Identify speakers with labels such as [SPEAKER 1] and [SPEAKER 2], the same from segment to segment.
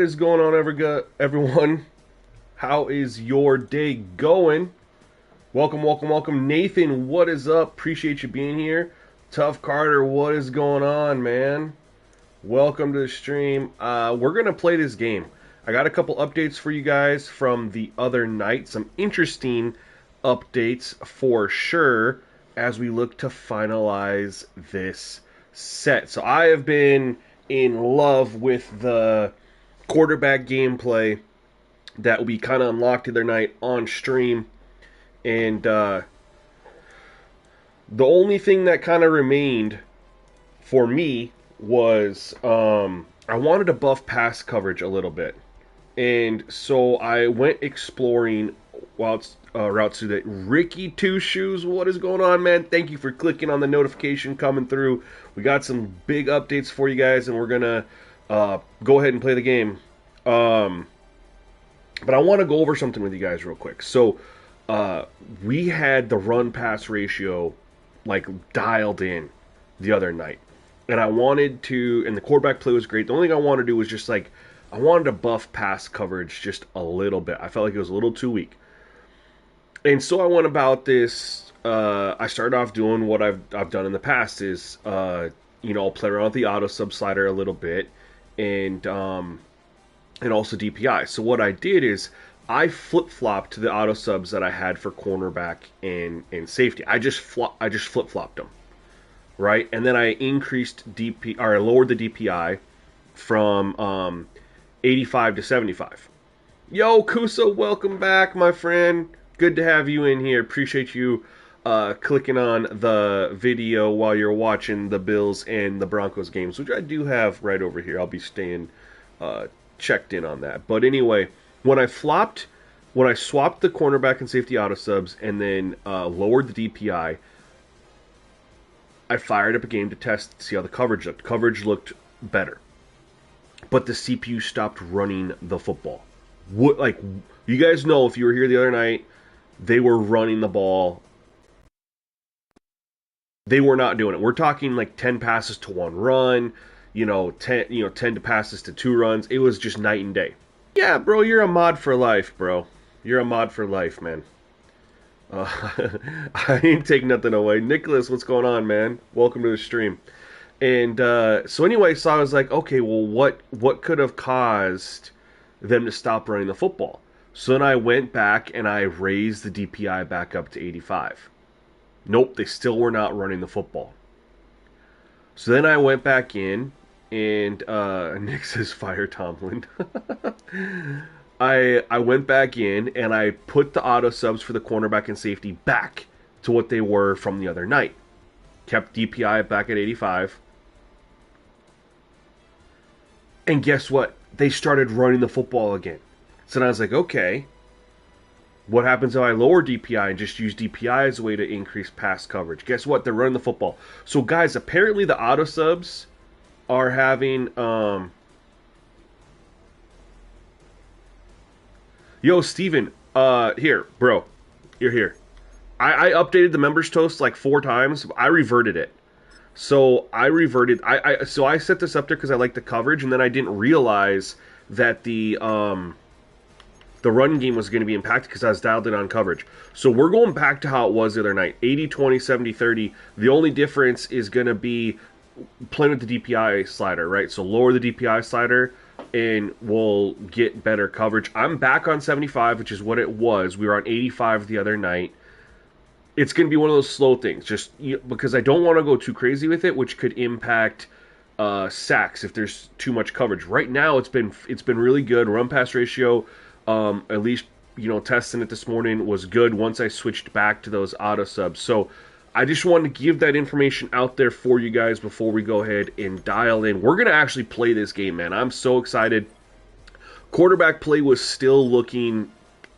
[SPEAKER 1] is going on, everyone? How is your day going? Welcome, welcome, welcome. Nathan, what is up? Appreciate you being here. Tough Carter, what is going on, man? Welcome to the stream. We're going to play this game. I got a couple updates for you guys from the other night. Some interesting updates for sure as we look to finalize this set. So I have been in love with the quarterback gameplay that we kind of unlocked the other night on stream. And the only thing that kind of remained for me was I wanted to buff pass coverage a little bit. And so I went exploring routes to the Ricky Two Shoes. What is going on, man? Thank you for clicking on the notification coming through. We got some big updates for you guys, and we're going to go ahead and play the game. But I want to go over something with you guys real quick. So we had the run-pass ratio like dialed in the other night. And I wanted to, and the quarterback play was great. The only thing I wanted to do was just like, I wanted to buff pass coverage just a little bit. I felt like it was a little too weak. And so I went about this. I started off doing what I've done in the past is, I'll play around with the auto sub slider a little bit, and also DPI. So what I did is I flip flopped the auto subs that I had for cornerback and safety. I just flip flopped them, right? And then I I lowered the DPI from 85 to 75. Yo, Kusa, welcome back, my friend. Good to have you in here. Appreciate you clicking on the video while you're watching the Bills and the Broncos games, which I do have right over here. I'll be staying checked in on that. But anyway, when I swapped the cornerback and safety auto subs and then lowered the DPI, I fired up a game to test to see how the coverage looked. Coverage looked better. But the CPU stopped running the football. You guys know, if you were here the other night, they were running the ball. They were not doing it. We're talking like 10 passes to one run, 10 passes to two runs. It was just night and day. Yeah, bro, you're a mod for life, bro. You're a mod for life, man. I ain't taking nothing away. Nicholas, what's going on, man? Welcome to the stream. And so I was like, okay, well, what could have caused them to stop running the football? So then I went back and I raised the DPI back up to 85. Nope, they still were not running the football. So then I went back in and Nick says fire Tomlin. I went back in and I put the auto subs for the cornerback and safety back to what they were from the other night. Kept DPI back at 85. And guess what? They started running the football again. So then I was like, okay, what happens if I lower DPI and just use DPI as a way to increase pass coverage? Guess what? They're running the football. So guys, apparently the auto subs are having... Yo, Steven, here, bro. You're here. I updated the members toast like 4 times. I reverted it. So I set this up there because I like the coverage, and then I didn't realize that the run game was going to be impacted because I was dialed in on coverage. So we're going back to how it was the other night. 80-20, 70-30. The only difference is going to be playing with the DPI slider, right? So lower the DPI slider and we'll get better coverage. I'm back on 75, which is what it was. We were on 85 the other night. It's going to be one of those slow things, just because I don't want to go too crazy with it, which could impact sacks if there's too much coverage. Right now, it's been really good. Run pass ratio, at least testing it this morning, was good once I switched back to those auto subs. So I just wanted to give that information out there for you guys before we go ahead and dial in. We're going to actually play this game, man. I'm so excited. Quarterback play was still looking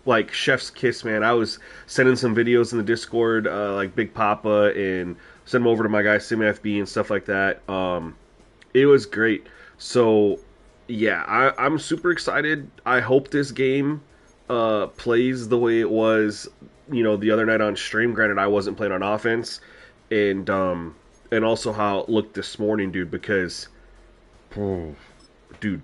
[SPEAKER 1] like chef's kiss, man. I was sending some videos in the Discord, like Big Papa, and send them over to my guy SimFB and stuff like that. It was great. So yeah, I'm super excited. I hope this game plays the way it was, the other night on stream. Granted, I wasn't playing on offense, and also how it looked this morning, dude. Because, dude,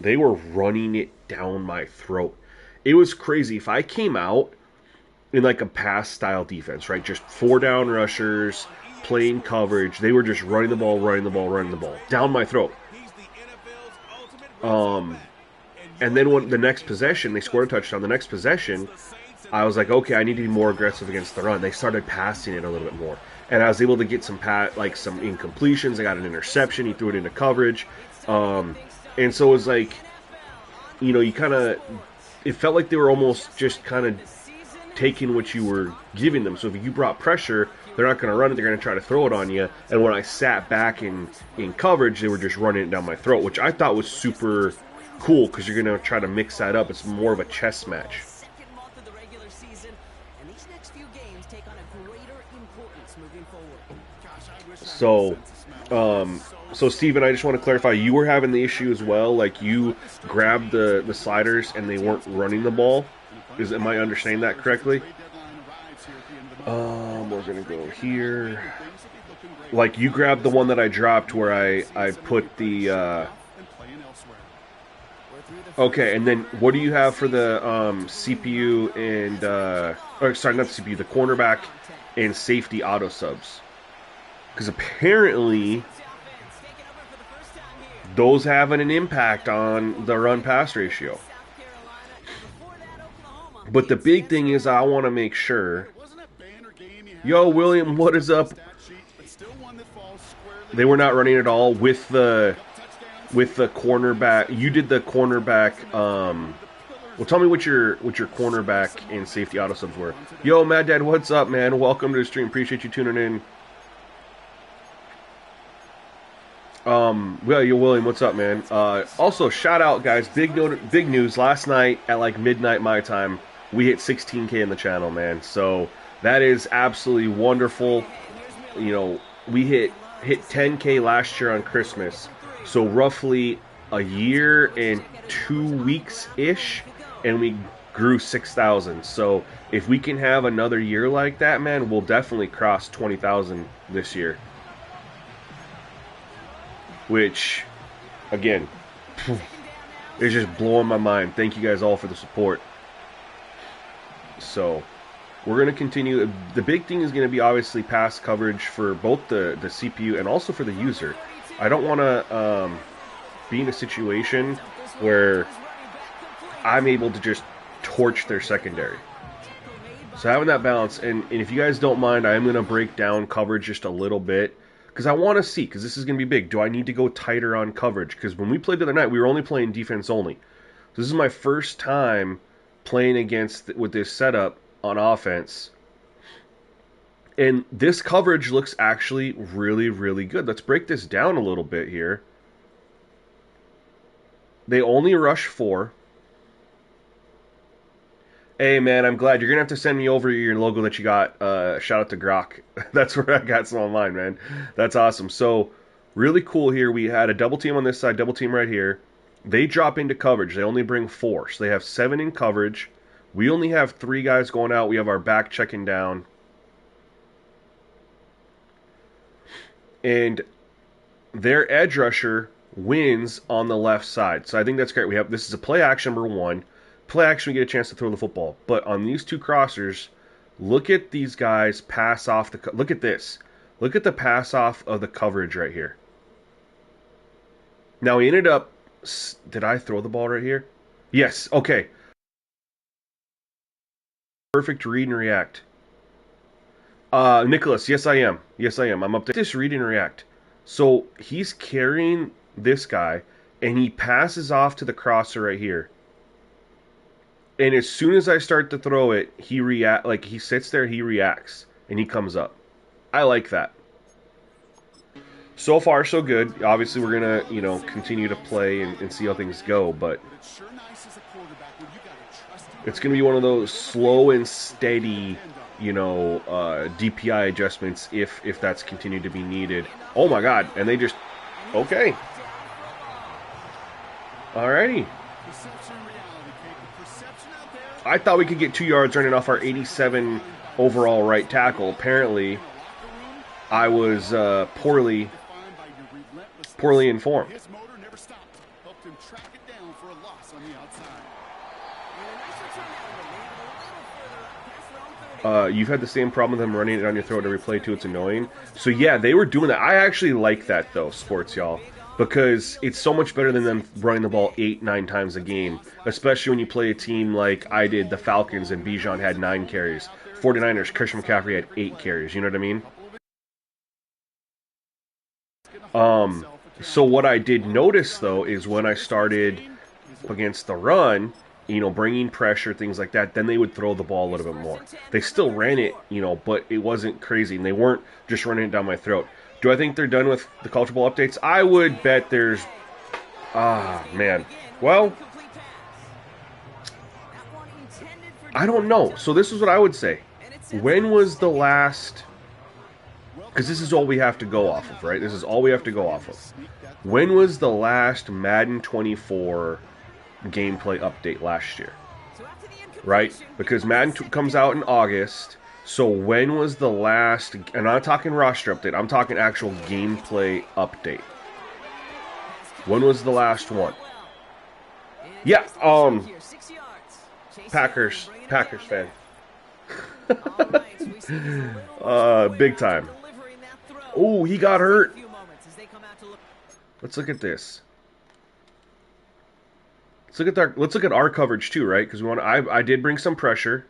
[SPEAKER 1] They were running it down my throat. It was crazy. If I came out in like a pass style defense, right? Just 4 down rushers, playing coverage. They were just running the ball, running the ball, running the ball down my throat. And then when the next possession, they scored a touchdown. The next possession, I was like, okay, I need to be more aggressive against the run. They started passing it a little bit more, and I was able to get some some incompletions. I got an interception. He threw it into coverage, and so it was like, you know, it felt like they were almost just kind of taking what you were giving them. So if you brought pressure, they're not going to run it. They're going to try to throw it on you. And when I sat back in coverage, they were just running it down my throat, which I thought was super cool because you're going to try to mix that up. It's more of a chess match. So, Steven, I just want to clarify, you were having the issue as well. Like, you grabbed the sliders and they weren't running the ball. Am I understanding that correctly? We're going to go here. Like, you grabbed the one that I dropped where I put the... Okay, and then what do you have for the CPU and... or, sorry, not the CPU, the cornerback and safety auto subs? Because apparently those having an impact on the run-pass ratio. But the big thing is I want to make sure... Yo, William, what is up? They were not running at all with the cornerback. You did the cornerback... well, tell me what your cornerback and safety auto subs were. Yo, Mad Dad, what's up, man? Welcome to the stream. Appreciate you tuning in. Well, yo, William, what's up, man? Also, shout out, guys. Big news. Last night at like midnight my time, we hit 16K in the channel, man. So that is absolutely wonderful. You know, we hit 10K last year on Christmas. So roughly a year and 2 weeks ish, and we grew 6,000. So if we can have another year like that, man, we'll definitely cross 20,000 this year. Which, again, is just blowing my mind. Thank you guys all for the support. So, we're going to continue. The big thing is going to be obviously pass coverage for both the CPU and also for the user. I don't want to be in a situation where I'm able to just torch their secondary. So having that balance, and if you guys don't mind, I am going to break down coverage just a little bit. Because I want to see, because this is going to be big. Do I need to go tighter on coverage? Because when we played the other night, we were only playing defense only. So this is my first time playing with this setup on offense. And this coverage looks actually really, really good. Let's break this down a little bit here. They only rush 4. Hey, man, I'm glad. You're going to have to send me over your logo that you got. Shout out to Grok. That's where I got some online, man. That's awesome. So, really cool here. We had a double team on this side, double team right here. They drop into coverage. They only bring 4. So, they have 7 in coverage. We only have 3 guys going out. We have our back checking down. And their edge rusher wins on the left side. So, I think that's great. This is a play action number 1. Play action, we get a chance to throw the football. But on these 2 crossers, look at these guys pass off the... Look at this. Look at the pass off of the coverage right here. Now, he ended up... Did I throw the ball right here? Yes, okay. Perfect read and react. Nicholas, yes I am. Yes I am. I'm up to this read and react. So, he's carrying this guy, and he passes off to the crosser right here. And as soon as I start to throw it, he sits there, he reacts, and he comes up. I like that. So far, so good. Obviously, we're gonna, continue to play and see how things go, but it's gonna be one of those slow and steady, DPI adjustments if that's continued to be needed. Oh my God! And they just okay. Alrighty. I thought we could get 2 yards running off our 87 overall right tackle. Apparently, I was poorly informed. You've had the same problem with them running it down your throat every play too. It's annoying. So yeah, they were doing that. I actually like that though, sports y'all, because it's so much better than them running the ball 8-9 times a game. Especially when you play a team like I did, the Falcons, and Bijan had 9 carries. 49ers, Christian McCaffrey had 8 carries. You know what I mean? So what I did notice though is when I started against the run, bringing pressure, things like that, then they would throw the ball a little bit more. They still ran it, but it wasn't crazy, and they weren't just running it down my throat. Do I think they're done with the Culture Bowl updates? I would bet there's... man. Well, I don't know. So this is what I would say. When was the last... Because this is all we have to go off of, right? This is all we have to go off of. When was the last Madden 24 gameplay update last year? Right? Because Madden comes out in August. So when was the last... And I'm not talking roster update. I'm talking actual gameplay update. When was the last one? Yeah, Packers fan. Big time. Oh, he got hurt. Let's look at this. Let's look at our coverage too, right? Because I did bring some pressure.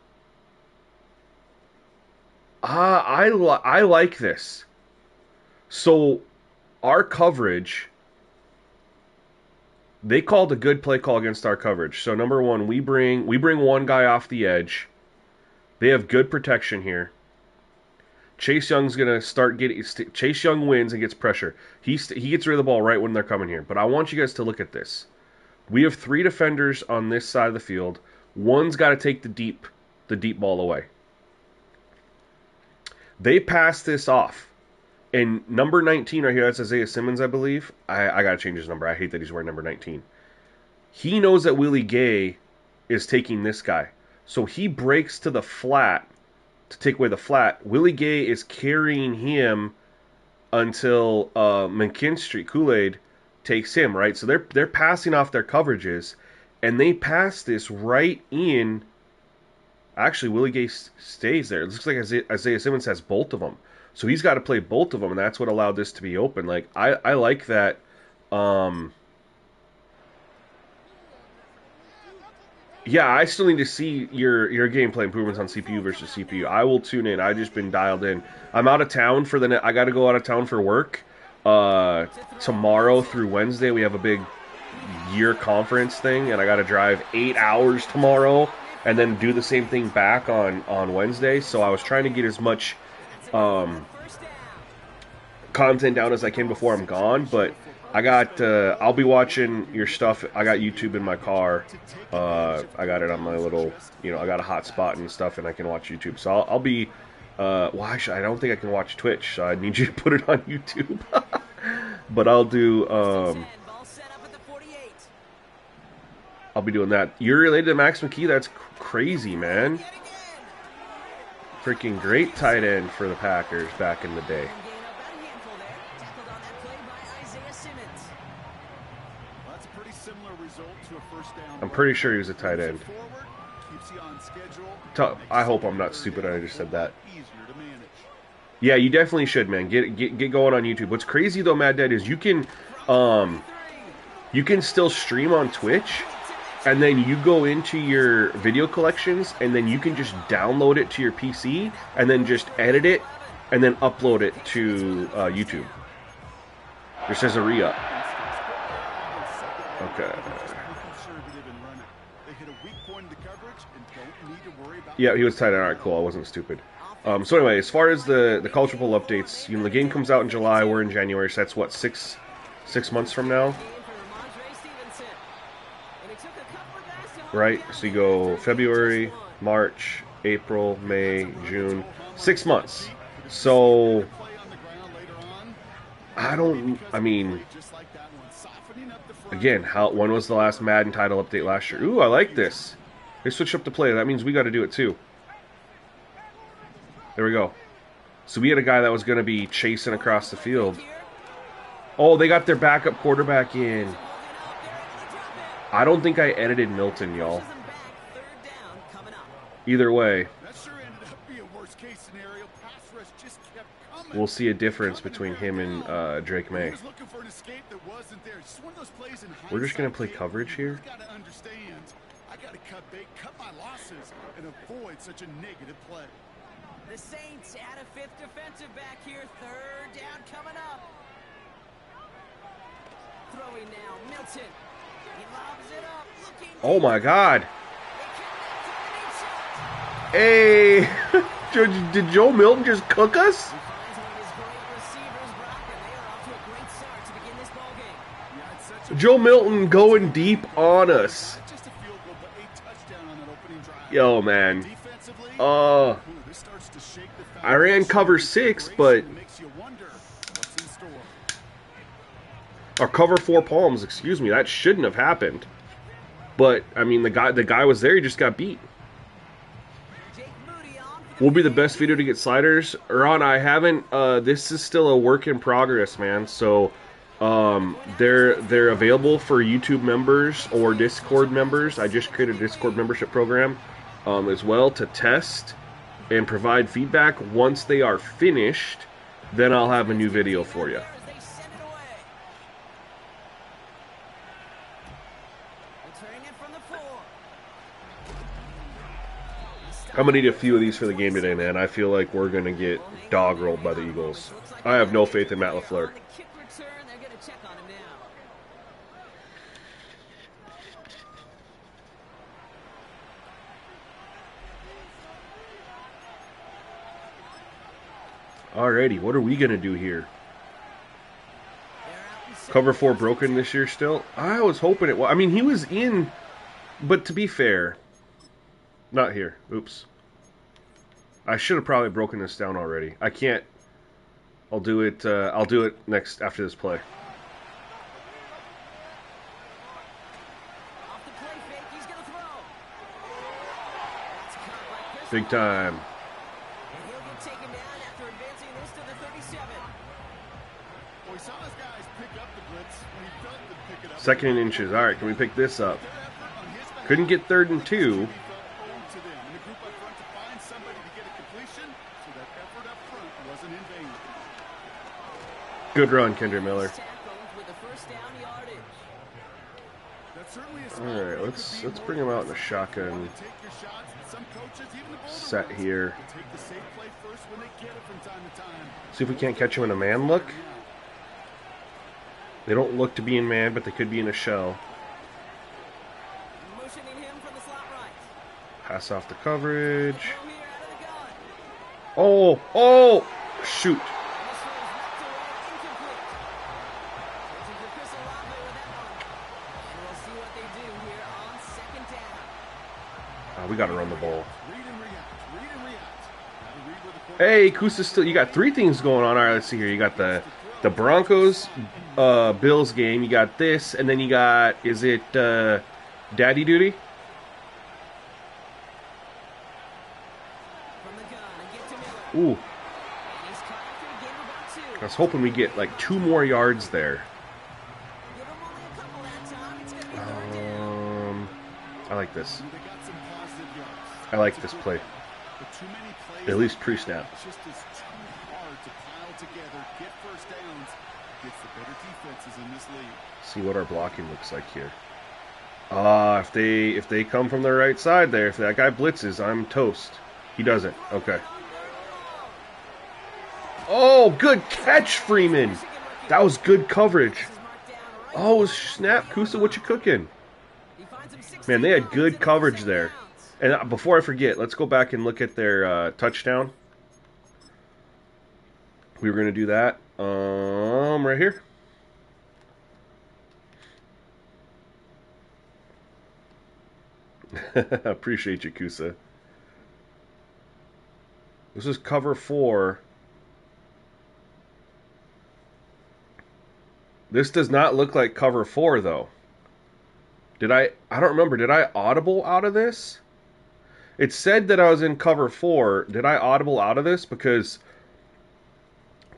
[SPEAKER 1] I like this. So our coverage, they called a good play call against our coverage. So number one, we bring one guy off the edge. They have good protection here. Chase Young's gonna start getting. Chase Young wins and gets pressure. He gets rid of the ball right when they're coming here. But I want you guys to look at this. We have 3 defenders on this side of the field. One's got to take the deep ball away. They pass this off. And number 19 right here, that's Isaiah Simmons, I believe. I got to change his number. I hate that he's wearing number 19. He knows that Willie Gay is taking this guy. So he breaks to the flat to take away the flat. Willie Gay is carrying him until McKinstry, Kool-Aid, takes him, right? So they're passing off their coverages, and they pass this right in. Actually, Willie Gay stays there. It looks like Isaiah Simmons has both of them. So he's got to play both of them, and that's what allowed this to be open. Like, I like that. Yeah, I still need to see your gameplay improvements on CPU versus CPU. I will tune in. I've just been dialed in. I'm out of town for I got to go out of town for work. Tomorrow through Wednesday, we have a big year conference thing, and I got to drive 8 hours tomorrow, and then do the same thing back on Wednesday. So I was trying to get as much content down as I can before I'm gone, but I got I'll be watching your stuff. I got YouTube in my car. I got it on my little, I got a hotspot and stuff, and I can watch YouTube. So I'll be well, actually, I don't think I can watch Twitch, so I need you to put it on YouTube. But I'll do I'll be doing that. You're related to Max McKee? That's crazy, man. Freaking great tight end for the Packers back in the day. I'm pretty sure he was a tight end. I hope I'm not stupid and I just said that. Yeah, you definitely should, man. Get going on YouTube. What's crazy though, Mad Dad, is you can still stream on Twitch, and then you go into your video collections, and then you can just download it to your PC, and then just edit it, and then upload it to YouTube. There says a re-up. Okay. Yeah, he was tight end. All right, cool. I wasn't stupid. So anyway, as far as the Culture Bowl updates, the game comes out in July. We're in January, so that's what, six months from now, right? So you go February, March, April, May, June, 6 months. So again, when was the last Madden title update last year? Ooh, I like this. They switched up the play. That means we got to do it too. There we go. So we had a guy that was going to be chasing across the field. Oh, they got their backup quarterback in. I don't think I edited Milton, y'all. Either way, we'll see a difference between him and Drake May. We're just going to play coverage here.
[SPEAKER 2] I got to cut my losses and avoid such a negative play.
[SPEAKER 3] The Saints add a fifth defensive back here. Third down coming up. Throwing now, Milton. He lobs it up. Looking.
[SPEAKER 1] Oh my God. Hey, did Joe Milton just cook us? Joe Milton going deep on us. Yo, man. I ran cover 6, but or cover 4 palms, excuse me. That shouldn't have happened. But I mean, the guy was there. He just got beat. Will be the best video to get sliders. Ron, I haven't. This is still a work in progress, man. So they're available for YouTube members or Discord members. I just created a Discord membership program as well to test and provide feedback. Once they are finished, then I'll have a new video for you. I'm going to need a few of these for the game today, man. I feel like we're going to get dog-rolled by the Eagles. I have no faith in Matt LaFleur. Alrighty, what are we going to do here? Cover 4 broken this year still? I was hoping it was. I mean, he was in, but to be fair, not here. Oops. I should have probably broken this down already. I can't. I'll do it next after this play. Big time. Second and inches. All right, can we pick this up? Couldn't get 3rd and 2. Good run, Kendra Miller. All right, let's bring him out in a shotgun set here. See if we can't catch him in a man look. They don't look to be in man, but they could be in a shell. Pass off the coverage. Oh, shoot. We got to run the ball. Hey, Kusa's still. You got 3 things going on. All right, let's see here. You got the Broncos Bills game. You got this, and then you got, is it Daddy Duty? Ooh. I was hoping we get like 2 more yards there. I like this. I like this play. At least pre-snap. See what our blocking looks like here. If they come from the right side there, if that guy blitzes, I'm toast. He doesn't. Okay. Oh, good catch, Freeman. That was good coverage. Oh, snap, Kusa, what you cooking? Man, they had good coverage there. And before I forget, let's go back and look at their touchdown. We were going to do that right here. Appreciate you, Kusa. This is cover 4. This does not look like cover 4, though. I don't remember. Did I audible out of this? It said that I was in cover 4. Did I audible out of this? Because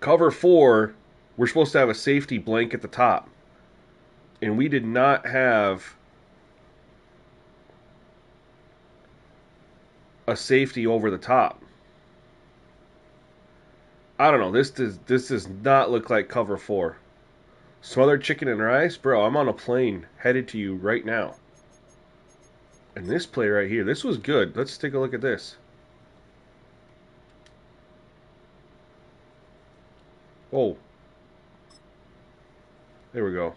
[SPEAKER 1] cover 4, we're supposed to have a safety blank at the top. And we did not have a safety over the top. I don't know. This does not look like cover 4. Smothered chicken and rice? Bro, I'm on a plane headed to you right now. And this play right here, this was good. Let's take a look at this. Oh. There we go.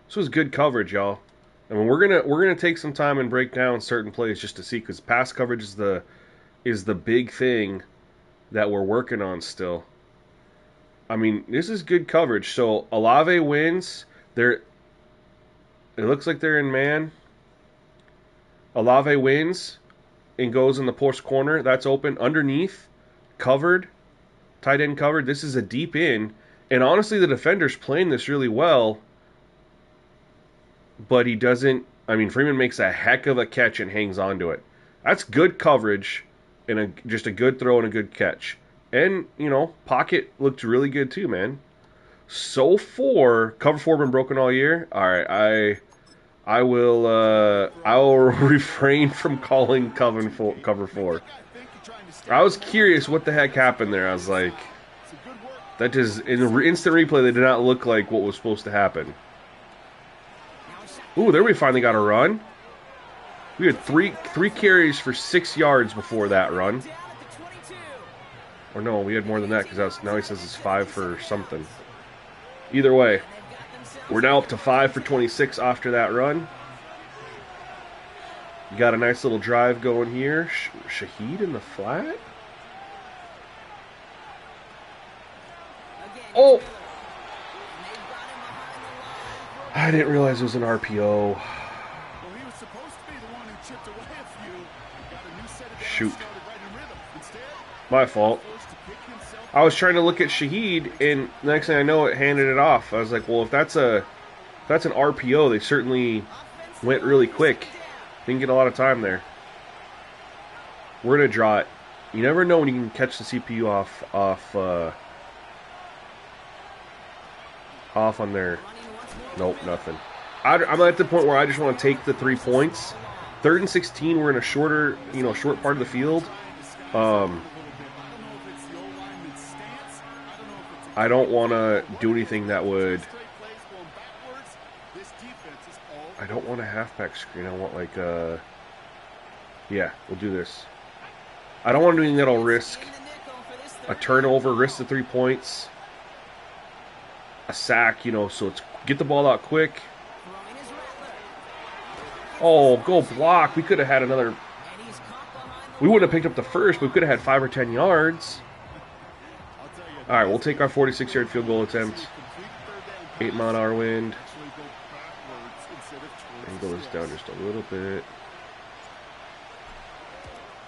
[SPEAKER 1] This was good coverage, y'all. I mean, we're gonna take some time and break down certain plays just to see, because pass coverage is the big thing that we're working on still. I mean, this is good coverage. So Olave wins. It looks like they're in man. Olave wins and goes in the post corner. That's open. Underneath, covered, tight end covered. This is a deep in. And honestly, the defender's playing this really well. But he doesn't. I mean, Freeman makes a heck of a catch and hangs on to it. That's good coverage and just a good throw and a good catch. And, you know, pocket looked really good too, man. So cover 4 been broken all year. All right, I will refrain from calling cover 4. I was curious what the heck happened there. I was like, that just in the instant replay, they did not look like what was supposed to happen. Ooh, there we finally got a run. We had three carries for 6 yards before that run. Or no, we had more than that, because now he says it's 5 for something. Either way, we're now up to 5 for 26 after that run. You got a nice little drive going here. Shaheed in the flat. Oh! I didn't realize it was an RPO. Shoot. My fault. I was trying to look at Shaheed, and the next thing I know, it handed it off. I was like, well, if that's an RPO, they certainly went really quick. Didn't get a lot of time there. We're going to draw it. You never know when you can catch the CPU off on their... Nope, nothing. I'm at the point where I just want to take the 3 points. 3rd and 16, we're in a short part of the field. I don't want to do anything that would... I don't want a halfback screen. I want like a... Yeah, we'll do this. I don't want to do anything that'll risk a turnover, risk the 3 points, a sack, so it's get the ball out quick. Oh, go block. We could have had another... We wouldn't have picked up the first, but we could have had 5 or 10 yards. All right, we'll take our 46-yard field goal attempt. 8-mile-an-hour wind. And goes down just a little bit.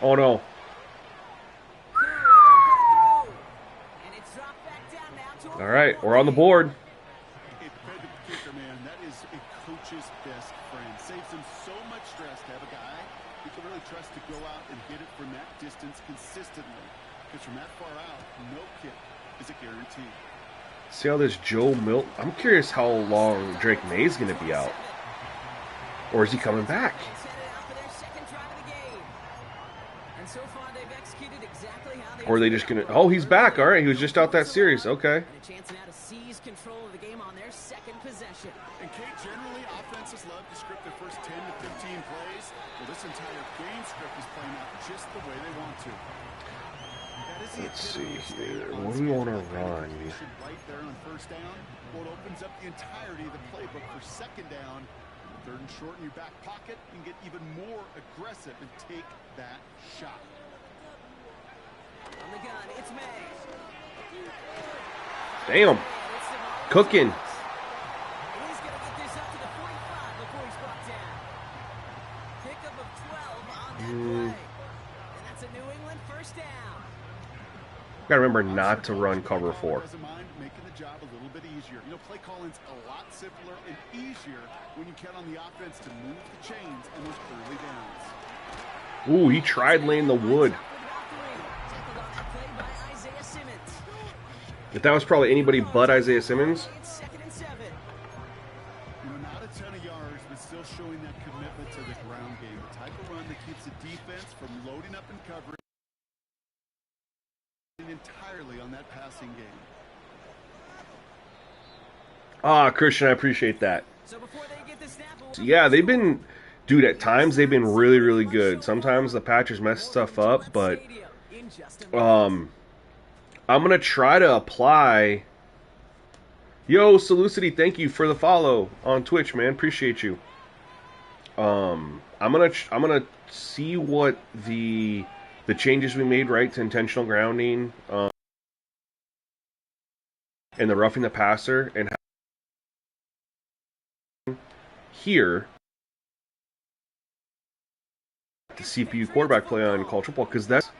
[SPEAKER 1] Oh, no. All right, we're on the board.
[SPEAKER 2] Saves him so much stress to have a guy you can really trust to go out and hit it from that distance consistently. Because from that far out, no kick is a guarantee.
[SPEAKER 1] See how this Joe Milton... I'm curious how long Drake May's going to be out. Or is he coming back? Or are they just going to... Oh, he's back. All right, he was just out that series. Okay.
[SPEAKER 2] And Kate, generally, offenses love to script their first 10 to 15 plays. Well, this entire game script is playing out just the way they want to.
[SPEAKER 1] Let's see here. What do we want to run?
[SPEAKER 2] Right there on first down. Well, it opens up the entirety of the playbook for second down. 3rd and short in your back pocket. You can get even more aggressive and take that shot.
[SPEAKER 3] On the gun, it's May.
[SPEAKER 1] Damn. Cooking. Gotta remember not to run cover 4.
[SPEAKER 2] Doesn't mind making the job a little bit easier. Play calling's a lot simpler and easier when you count on the offense to move the chains on those early downs.
[SPEAKER 1] Ooh, he tried laying the wood. If that was probably anybody but Isaiah Simmons.
[SPEAKER 2] Not a ton of yards, but still showing that commitment. critical to the ground game. The type of run that keeps the defense from loading up and covering entirely on that passing game.
[SPEAKER 1] Ah, Christian, I appreciate that.
[SPEAKER 3] So before they get the snap,
[SPEAKER 1] Yeah, they've been, dude, at times they've been really, really good. Sometimes the patches mess stuff up, but I'm going to try to apply. Yo, Salucity, thank you for the follow on Twitch, man. Appreciate you. I'm gonna see what the changes we made, right, to intentional grounding, and the roughing the passer, and here the CPU quarterback play on college football, because that's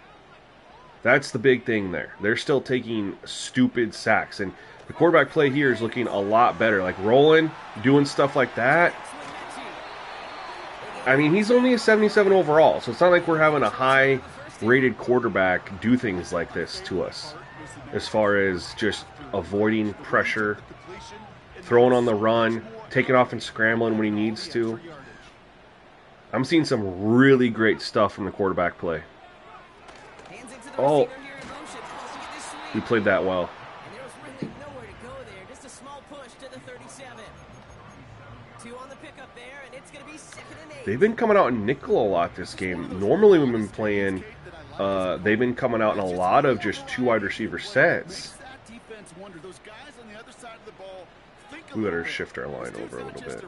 [SPEAKER 1] the big thing there. They're still taking stupid sacks, and the quarterback play here is looking a lot better. Like rolling, doing stuff like that. I mean, he's only a 77 overall, so it's not like we're having a high-rated quarterback do things like this to us, as far as just avoiding pressure, throwing on the run, taking off and scrambling when he needs to. I'm seeing some really great stuff from the quarterback play. Oh, he played that well.
[SPEAKER 3] And there was really nowhere to go there. Just a small push to the 37. 2 on the pickup there, and it's going to be 2nd and 8.
[SPEAKER 1] They've been coming out in nickel a lot this game. Normally when we've been playing, they've been coming out in a lot of just 2 wide receiver sets. We better shift our line over a little bit.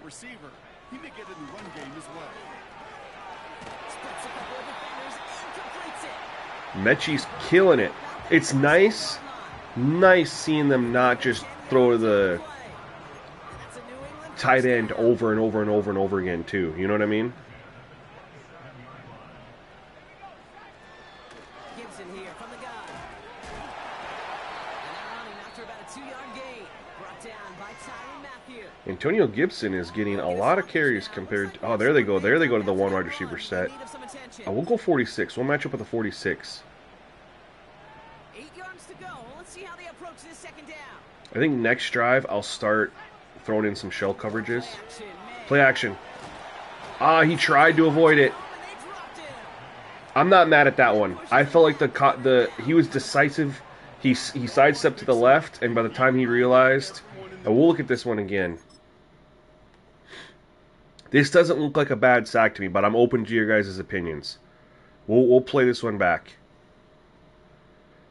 [SPEAKER 1] Mechie's killing it. It's nice seeing them not just throw the tight end over and over and over and over again too. You know what I mean?
[SPEAKER 3] Gibson here from the gun. And now after about a 2-yard gain, brought down by Tyron Matthew.
[SPEAKER 1] Antonio Gibson is getting a lot of carries compared to... Oh, there they go. There they go to the 1 wide receiver set. We'll go 46. We'll match up with the 46.
[SPEAKER 3] 8 yards to go. Let's see how they approach this 2nd down.
[SPEAKER 1] I think next drive I'll start throwing in some shell coverages. Play action. Ah, he tried to avoid it. I'm not mad at that one. I felt like he was decisive. He sidestepped to the left, and by the time he realized... And we'll look at this one again. This doesn't look like a bad sack to me, but I'm open to your guys' opinions. We'll play this one back.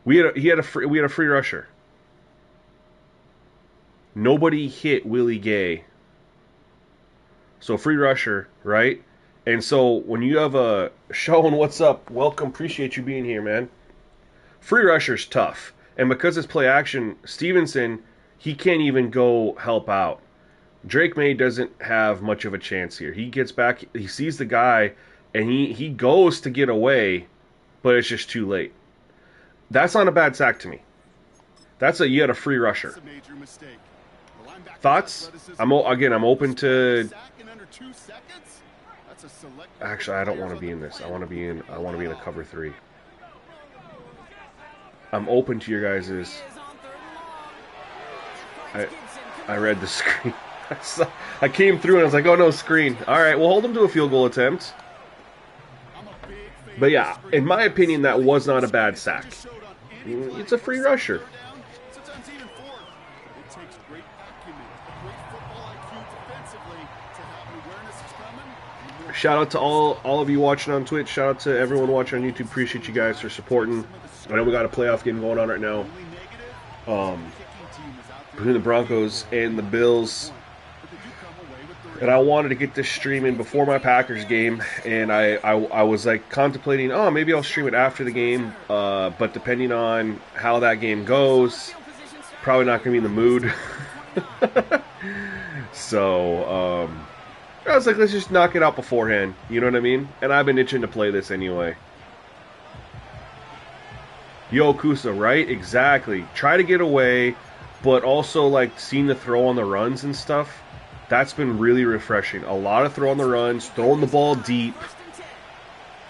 [SPEAKER 1] We had a free rusher. Nobody hit Willie Gay. So free rusher, right? And so when you have a Sean, what's up? Welcome, appreciate you being here, man. Free rusher's tough, and because it's play action, Stevenson, he can't even go help out. Drake May doesn't have much of a chance here. He gets back, he sees the guy, and he goes to get away, but it's just too late. That's not a bad sack to me. You had a free rusher. Thoughts? I'm open to... Actually, I don't want to be in this. I want to be in a cover 3. I'm open to your guys's... I read the screen. I came through and I was like, oh no, screen. Alright, we'll hold them to a field goal attempt. But yeah, in my opinion, that was not a bad sack. It's a free rusher. Shout out to all of you watching on Twitch. Shout out to everyone watching on YouTube. Appreciate you guys for supporting. I know we got a playoff game going on right now. Between the Broncos and the Bills. And I wanted to get this streaming before my Packers game, and I was like contemplating, oh, maybe I'll stream it after the game, but depending on how that game goes, probably not going to be in the mood. So, I was like, let's just knock it out beforehand, you know what I mean? And I've been itching to play this anyway. Yo, Kusa, right? Exactly. Try to get away, but also, like, seeing the throw on the runs and stuff. That's been really refreshing. A lot of throw on the runs, throwing the ball deep.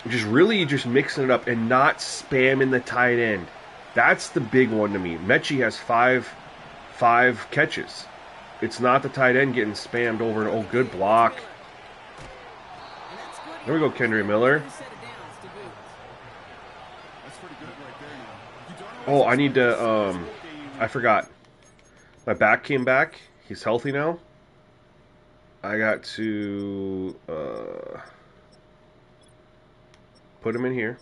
[SPEAKER 1] Just really just mixing it up and not spamming the tight end. That's the big one to me. Mechie has five catches. It's not the tight end getting spammed over and, oh, good block. There we go, Kendry Miller. Oh, I need to, I forgot. My back came back. He's healthy now. I got to, put him in here.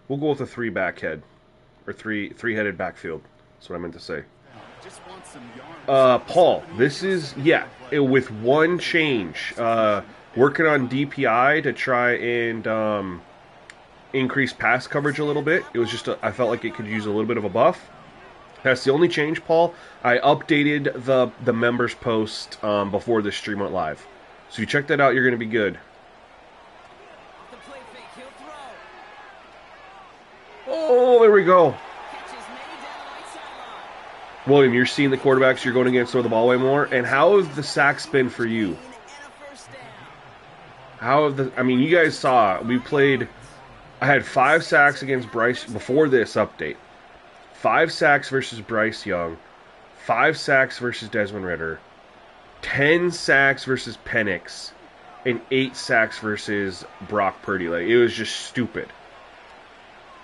[SPEAKER 1] We'll go with a three-back head. Or three-headed backfield. That's what I meant to say. Paul, this is, yeah, with one change. Working on DPI to try and increase pass coverage a little bit. It was just, I felt like it could use a little bit of a buff. That's the only change, Paul. I updated the members post before the stream went live. So you check that out, you're going to be good. Oh, there we go. William, you're seeing the quarterbacks you're going against throw the ball way more. And how have the sacks been for you? How have the... I mean, you guys saw, we played... I had 5 sacks against Bryce before this update. 5 sacks versus Bryce Young. 5 sacks versus Desmond Ridder. 10 sacks versus Penix. And 8 sacks versus Brock Purdy. Like, it was just stupid.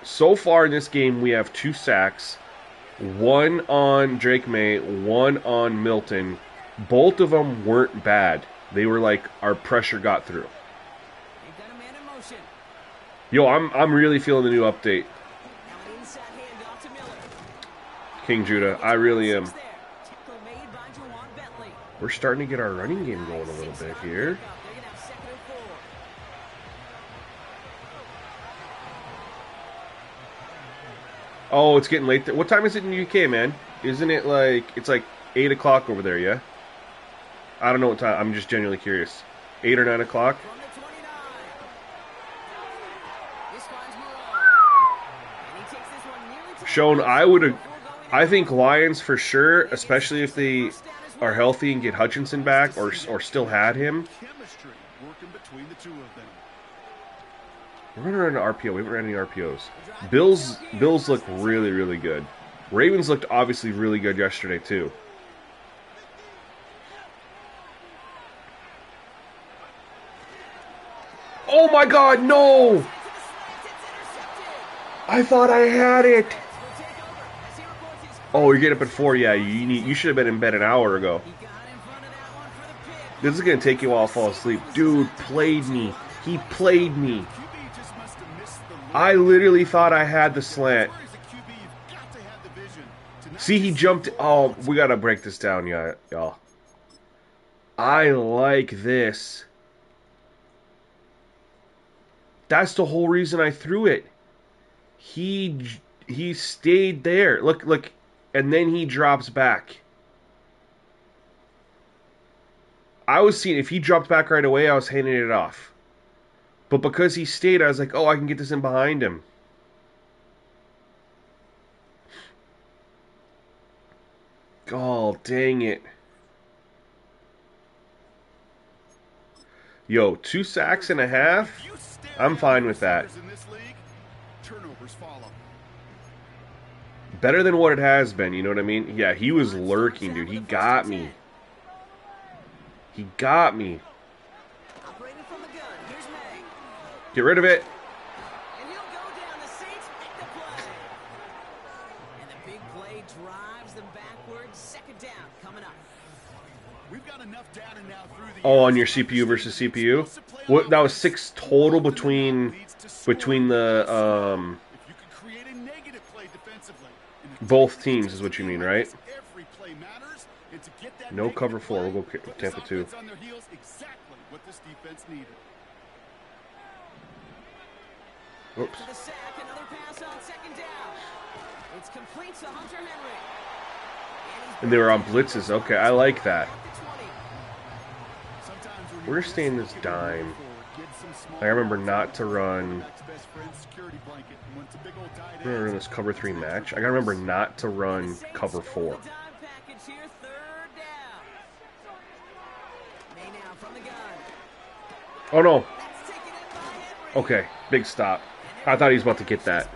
[SPEAKER 1] So far in this game, we have 2 sacks. 1 on Drake May, 1 on Milton. Both of them weren't bad. They were like, our pressure got through. Yo, I'm really feeling the new update. King Judah, I really am. We're starting to get our running game going a little bit here. Oh, it's getting late. What time is it in the UK, man? Isn't it like, it's like 8 o'clock over there, yeah? I don't know what time. I'm just genuinely curious. 8 or 9 o'clock? Shown, I think Lions for sure, especially if they are healthy and get Hutchinson back or still had him. We're going to run an RPO. We haven't ran any RPOs. Bills look really, really good. Ravens looked obviously really good yesterday, too. Oh my god, no! I thought I had it! Oh, you're getting up at 4. Yeah, you should have been in bed an hour ago. This is going to take you a while to fall asleep. Dude played me. He played me. I literally thought I had the slant. See, he jumped. Oh, we got to break this down, y'all. I like this. That's the whole reason I threw it. He stayed there. Look. And then he drops back. I was seeing, if he dropped back right away, I was handing it off. But because he stayed, I was like, oh, I can get this in behind him. Oh, dang it. Yo, 2 sacks and a half? I'm fine with that. Better than what it has been, you know what I mean? Yeah, he was lurking, dude. He got me. He got me. Get rid of it.
[SPEAKER 3] And he'll go down. The Saints make the play. And the big play drives them backwards. Second down coming up.
[SPEAKER 2] We've got enough data now through the
[SPEAKER 1] Oh, on your CPU versus CPU? What, that was 6 total between the both teams is what you mean, right? No cover 4. We'll go Tampa 2. Oops. And they were on blitzes. Okay, I like that. We're staying this dime. I remember not to run. I'm gonna run this cover 3 match. I gotta remember not to run cover 4. Oh no. Okay, big stop. I thought he was about to get that.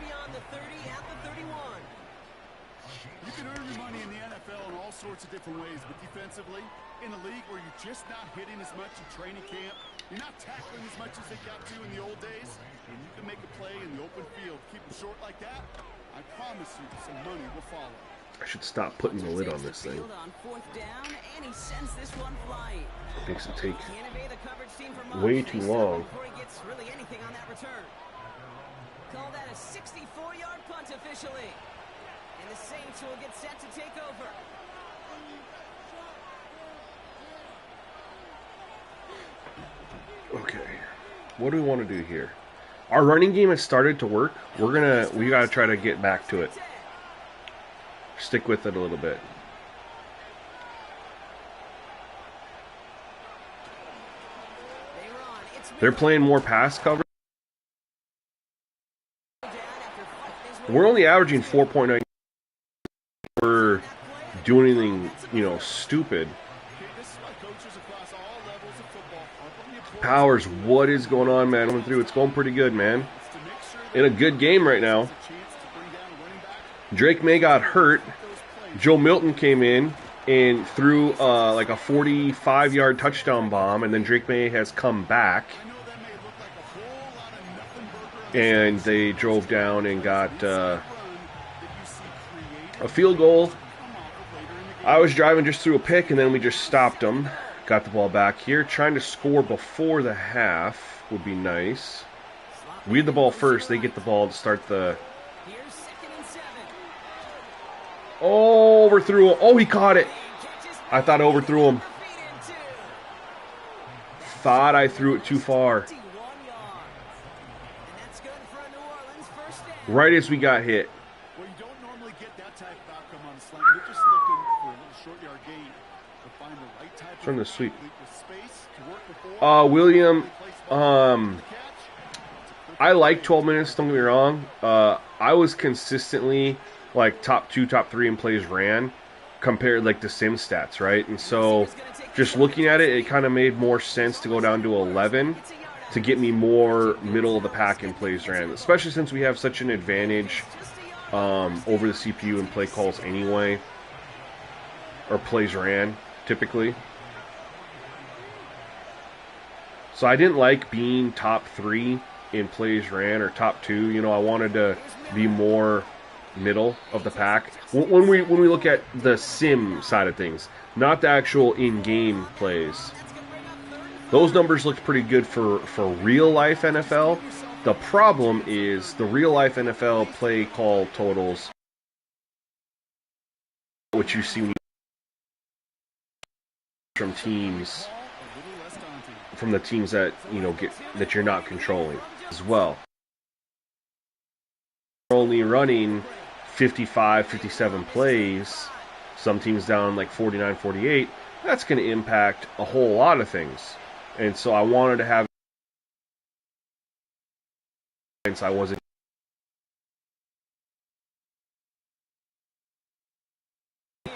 [SPEAKER 2] You can earn your money in the NFL in all sorts of different ways, but defensively, in a league where you're just not hitting as much in training camp, you're not tackling as much as they got to in the old days, and you can make a play in the open field, keep it short like that, I promise you some money will follow.
[SPEAKER 1] I should stop putting the lid on this thing. Makes it take way too long.
[SPEAKER 3] Call that a 64-yard punt officially. And the Saints will get set to take over.
[SPEAKER 1] Okay. What do we want to do here? Our running game has started to work. We gotta try to get back to it. Stick with it a little bit. They're playing more pass cover. We're only averaging 4.9. We're doing anything, stupid. Powers, what is going on, man? Coming through. It's going pretty good, man. In a good game right now. Drake May got hurt. Joe Milton came in and threw like a 45-yard touchdown bomb, and then Drake May has come back. And they drove down and got a field goal. I was driving just through a pick, and then we just stopped them. Got the ball back here. Trying to score before the half would be nice. We had the ball first. They get the ball to start the... Oh, overthrew him. Oh, he caught it. I thought I overthrew him. Thought I threw it too far. Right as we got hit.
[SPEAKER 2] Well, you don't normally get that type of outcome on a slant. You're just looking for a little short yard gain to find the right type
[SPEAKER 1] from the sweep.
[SPEAKER 2] Space to work before.
[SPEAKER 1] William, I like 12 minutes, don't get me wrong. I was consistently like top 2, top 3 in plays ran compared like to sim stats, right? And so just looking at it, it kind of made more sense to go down to 11 to get me more middle of the pack in plays ran, especially since we have such an advantage over the CPU in play calls anyway, or plays ran typically. So I didn't like being top 3 in plays ran or top 2. I wanted to be more middle of the pack when we look at the sim side of things, not the actual in-game plays. Those numbers look pretty good for real-life NFL. The problem is the real-life NFL play call totals, which you see from teams, from the teams that that you're not controlling as well. We're only running 55, 57 plays. Some teams down like 49, 48. That's going to impact a whole lot of things. And so I wanted to have, since I wasn't,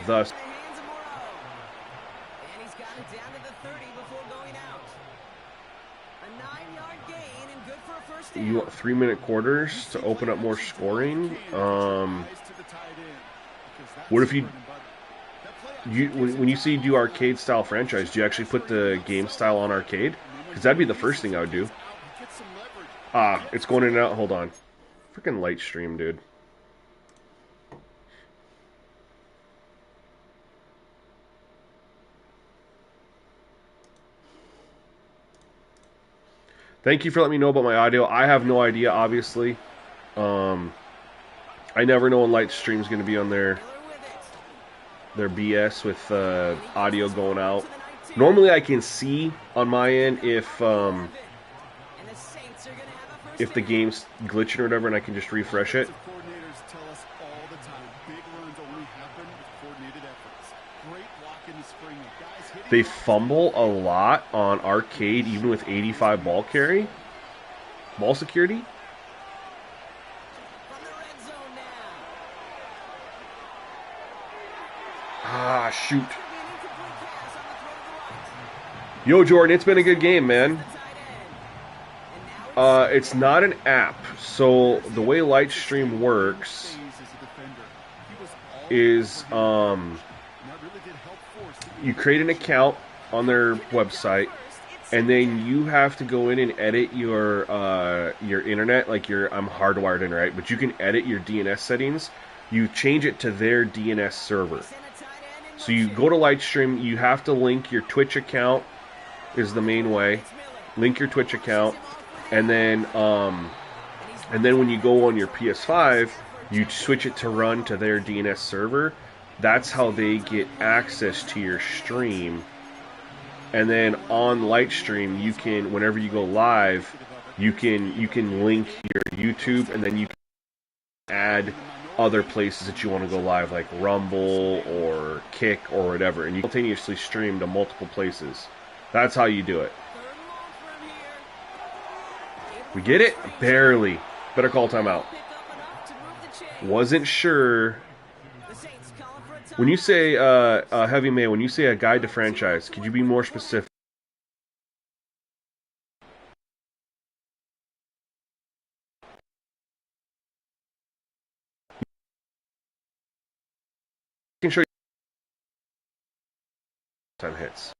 [SPEAKER 1] thus,
[SPEAKER 3] And he's got it down to the 30 before going out. A 9-yard gain and good for a first down.
[SPEAKER 1] you want 3-minute quarters to open up more scoring. What if when you say you do arcade style franchise, do you actually put the game style on arcade? Because that'd be the first thing I would do. It's going in and out. Hold on. Freaking light stream, dude. Thank you for letting me know about my audio. I have no idea, obviously. I never know when light stream's going to be on their BS with audio going out. Normally I can see on my end if the game's glitching or whatever, and I can just refresh it. They fumble a lot on arcade, even with 85 ball security. Shoot. Yo, Jordan, it's been a good game, man. It's not an app, so the way Lightstream works is you create an account on their website, and then you have to go in and edit your internet, like I'm hardwired in, right? But you can edit your DNS settings. You change it to their DNS server. So you go to Lightstream, you have to link your Twitch account is the main way. Link your Twitch account, and then when you go on your PS5, you switch it to run to their DNS server. That's how they get access to your stream. And then on Lightstream, you can, whenever you go live, you can link your YouTube, and then you can add other places that you want to go live, like Rumble or Kick or whatever, and you simultaneously stream to multiple places. That's how you do it. We get it? Barely. Better call timeout. Wasn't sure. When you say, Heavy Man, when you say a guide to franchise, could you be more specific? I can show you time hits.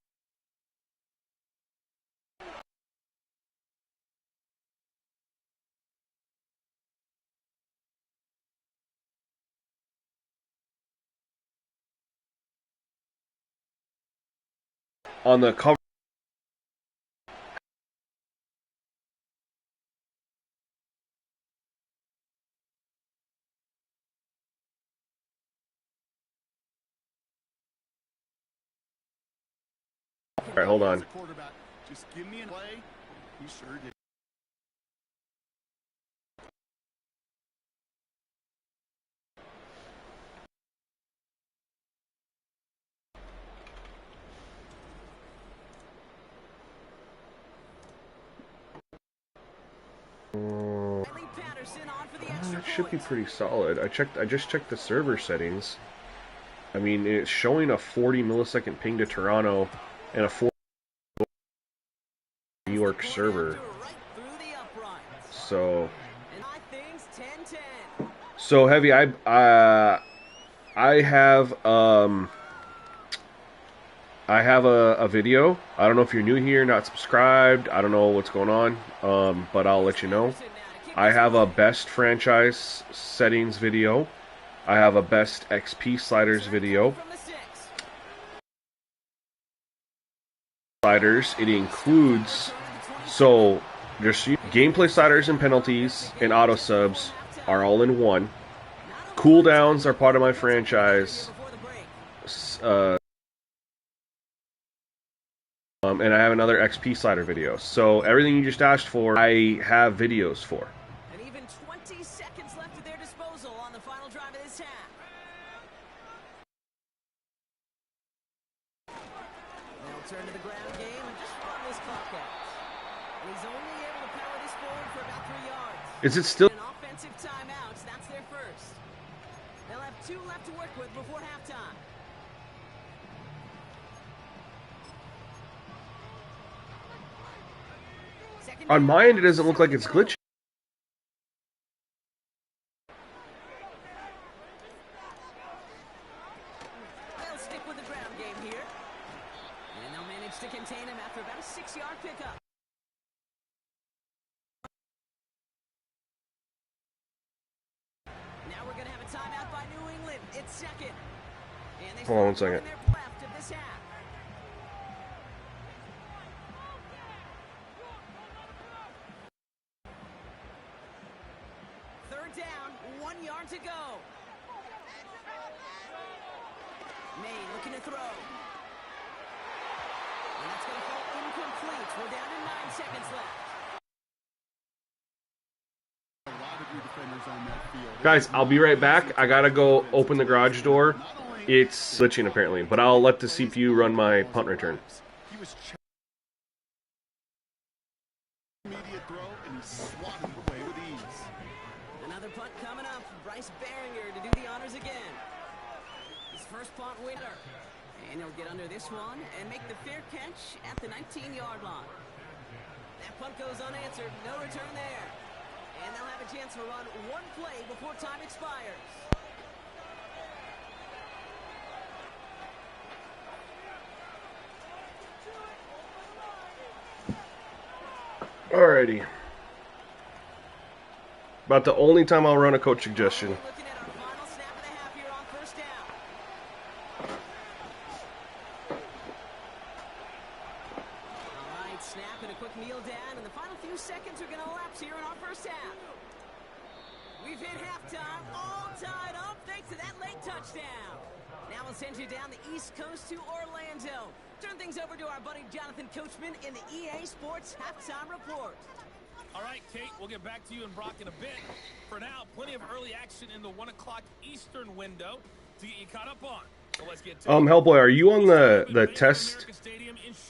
[SPEAKER 1] On the cover. All right, hold on.
[SPEAKER 2] Just give me a play. He sure did.
[SPEAKER 1] It should be pretty solid. I just checked the server settings. I mean, it's showing a 40 millisecond ping to Toronto and a 4 New York server. So Heavy, I have a video. I don't know if you're new here, not subscribed. I don't know what's going on, but I'll let you know. I have a best franchise settings video. I have a best XP sliders video. Sliders, it includes, so there's gameplay sliders and penalties and auto subs are all in one. Cooldowns are part of my franchise. And I have another XP slider video. So everything you just asked for, I have videos for.
[SPEAKER 3] And even 20 seconds left at their disposal on the final drive of this half. They'll turn to the ground game and just run this clock out. And he's only able to power this forward for about 3 yards.
[SPEAKER 1] Is it still
[SPEAKER 3] An offensive timeouts, that's their first. They'll have 2 left to work with before halftime.
[SPEAKER 1] on my end? It doesn't look like it's glitchy.
[SPEAKER 3] They'll stick with the ground game here. And they'll manage to contain him after about a 6-yard pickup. Now we're going to have a timeout by New England. It's second. And they
[SPEAKER 1] Hold on 1 second.
[SPEAKER 3] left of this half. Third down, 1 yard to go. May looking to throw. And that's going to fall incomplete. We're down to 9 seconds left.
[SPEAKER 2] A lot of your defenders on that field.
[SPEAKER 1] Guys, I'll be right back. I gotta go open the garage door. It's glitching apparently, but I'll let the CPU run my punt return.
[SPEAKER 2] He was immediate throw and he swatted it away with ease.
[SPEAKER 3] Another punt coming up. Bryce Behringer to do the honors again. His first punt winner. And he'll get under this one and make the fair catch at the 19-yard line. That punt goes unanswered. No return there. And they'll have a chance to run one play before time expires.
[SPEAKER 1] Alrighty. About the only time I'll run a coach suggestion.
[SPEAKER 3] Looking at our final snap of the half here on first down. All right, snap and a quick kneel down, and the final few seconds are going to elapse here in our first half. We've hit halftime, all tied up thanks to that late touchdown. Now we'll send you down the East Coast to Orlando. Turn things over to our buddy Jonathan Coachman in the EA Sports Halftime Report.
[SPEAKER 4] All right, Kate, we'll get back to you and Brock in a bit. For now, plenty of early action in the 1 o'clock Eastern window to get you caught up on. So let's get to
[SPEAKER 1] Hellboy, are you on the test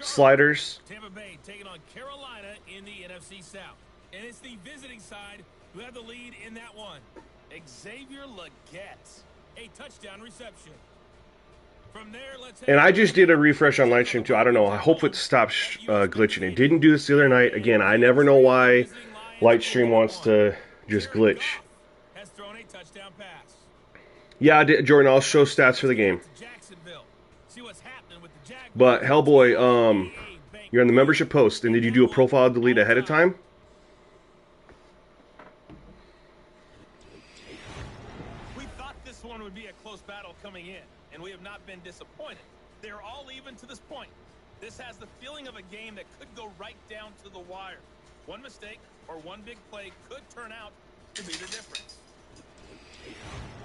[SPEAKER 1] sliders?
[SPEAKER 4] Tampa Bay taking on Carolina in the NFC South. And it's the visiting side who have the lead in that one. Xavier Legette, a touchdown reception. From there, let's
[SPEAKER 1] And I just did a refresh on Livestream too. I don't know. I hope it stops glitching. It didn't do this the other night. Again, I never know why Livestream wants to just glitch.
[SPEAKER 4] has thrown a touchdown pass.
[SPEAKER 1] Yeah, Jordan, I'll show stats for the game.
[SPEAKER 4] Jacksonville. See what's happening with the Jaguars.
[SPEAKER 1] But Hellboy, you're on the membership post, and did you do a profile delete ahead of time?
[SPEAKER 4] We thought this one would be a close battle coming in, and we have not been disappointed. They're all even to this point. This has the feeling of a game that could go right down to the wire. One mistake or one big play could turn out to be the difference.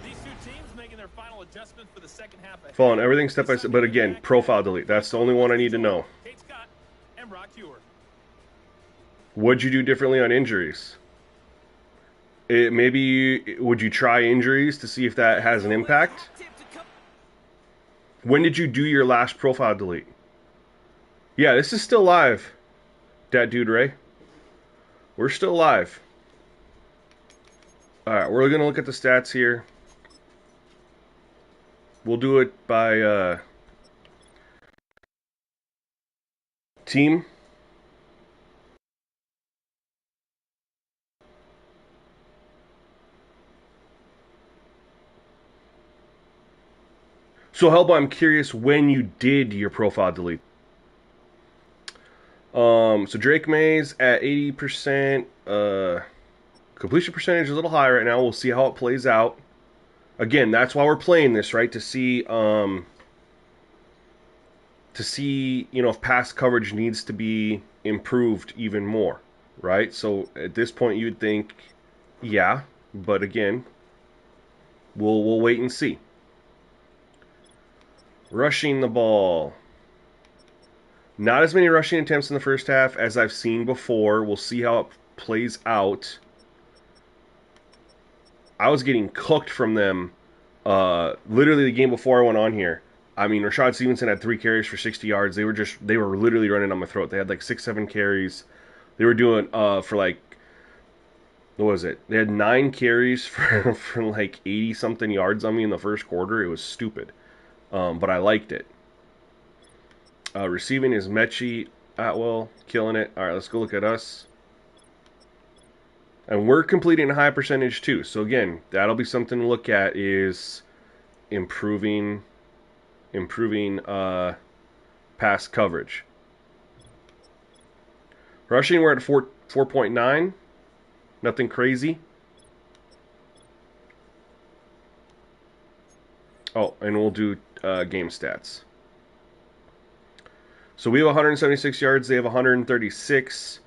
[SPEAKER 4] These two teams making their final adjustment for the second half.
[SPEAKER 1] Following everything step by step, but again, profile delete. That's the only one I need to know.
[SPEAKER 4] Kate Scott and Brock Hewer.
[SPEAKER 1] What'd you do differently on injuries? Would you try injuries to see if that has an impact? When did you do your last profile delete? Yeah, this is still live, Dat Dude Ray. We're still live. Alright, we're going to look at the stats here. We'll do it by team. So, Hellboy, I'm curious when you did your profile delete. So Drake Mays at 80%. Completion percentage is a little high right now. We'll see how it plays out. Again, that's why we're playing this, right? To see, if pass coverage needs to be improved even more, right? So at this point, you'd think, yeah, but again, we'll wait and see. Rushing the ball. Not as many rushing attempts in the first half as I've seen before. We'll see how it plays out. I was getting cooked from them literally the game before I went on here. I mean, Rashad Stevenson had 3 carries for 60 yards. They were literally running on my throat. They had like 6-7 carries. They were doing for like, what was it? They had 9 carries for like 80 something yards on me in the first quarter. It was stupid. But I liked it. Receiving is Mechie Atwell, killing it. All right, let's go look at us. And we're completing a high percentage too. So again, that'll be something to look at, is improving pass coverage. Rushing, we're at 4.9. Nothing crazy. Oh, and we'll do game stats. So we have 176 yards. They have 136.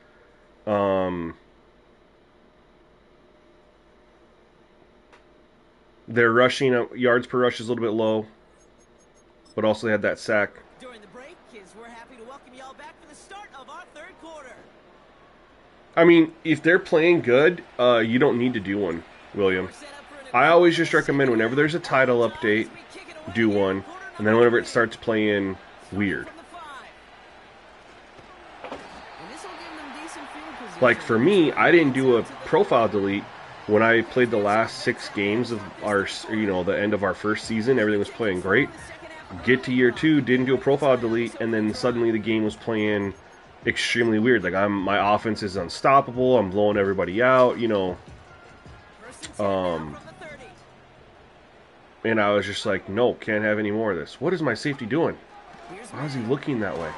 [SPEAKER 1] Their rushing yards per rush is a little bit low, but also they had that sack.
[SPEAKER 3] During the break, kids, we're happy to welcome y'all back for the start of our third quarter.
[SPEAKER 1] I mean, if they're playing good, you don't need to do one, William. I always just recommend whenever there's a title update, do one, and then whenever it starts playing weird. Like for me, I didn't do a profile delete when I played the last 6 games of our, the end of our first season. Everything was playing great. Get to year 2, didn't do a profile delete, and then suddenly the game was playing extremely weird. Like my offense is unstoppable. I'm blowing everybody out. And I was just like, no, can't have any more of this. What is my safety doing? Why is he looking that way?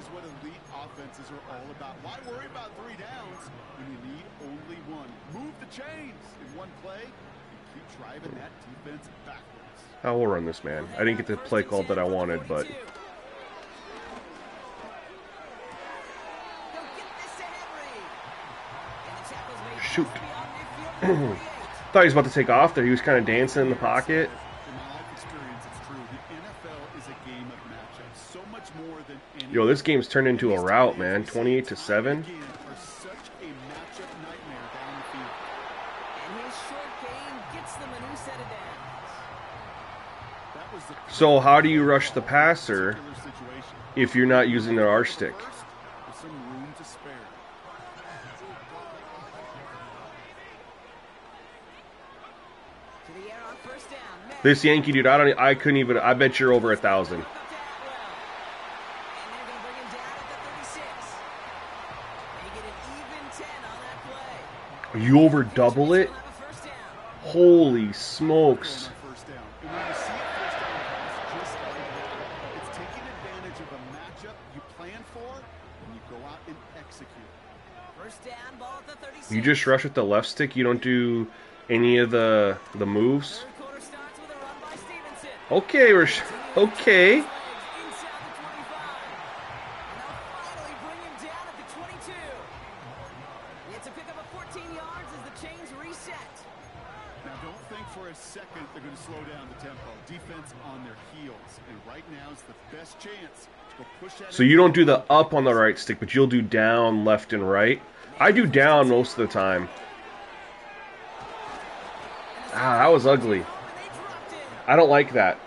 [SPEAKER 2] is what elite offenses are all about. Why worry about 3 downs when you need only 1? Move the chains in one play and keep driving that defense backwards.
[SPEAKER 1] I will run this, man. I didn't get the play call that I wanted, but... Shoot. Thought he was about to take off there. He was kind of dancing in the pocket.
[SPEAKER 2] In my life experience, it's true. The NFL is a game of matchups. So much more than any.
[SPEAKER 1] Yo, this game's turned into a rout, man. 28-7.
[SPEAKER 2] Are such a matchup nightmare down the field.
[SPEAKER 3] And his short game gets them a new set of downs.
[SPEAKER 2] That was the
[SPEAKER 1] So how do you rush the passer
[SPEAKER 2] particular situation.
[SPEAKER 1] if you're not using the R stick?
[SPEAKER 2] First, with some room to spare.
[SPEAKER 3] To the air on first down. Madden.
[SPEAKER 1] This Yankee dude, I couldn't even. I bet you're over 1,000.
[SPEAKER 3] And they're going to bring him down at the 36. They get an even 10 on that play.
[SPEAKER 1] You over double it?
[SPEAKER 3] They'll have a first down.
[SPEAKER 1] Holy smokes!
[SPEAKER 2] On first down. And when you see a first down pass just like that, it's taking advantage of a matchup you plan for and you go out and execute.
[SPEAKER 3] First down, ball at the 36.
[SPEAKER 1] You just rush with the left stick. You don't do any of the moves.
[SPEAKER 3] Third quarter starts with a run by Stevenson.
[SPEAKER 1] Okay, okay.
[SPEAKER 3] Inside the 25. And they'll finally bring him down at the 22. It's a pickup of 14 yards as the chains reset.
[SPEAKER 2] Now don't think for a second they're going to slow down the tempo. Defense on their heels. And right now is the best chance to go push that.
[SPEAKER 1] So you don't do the up on the right stick, but you'll do down, left, and right. I do down most of the time. Ah, that was ugly. I don't like that.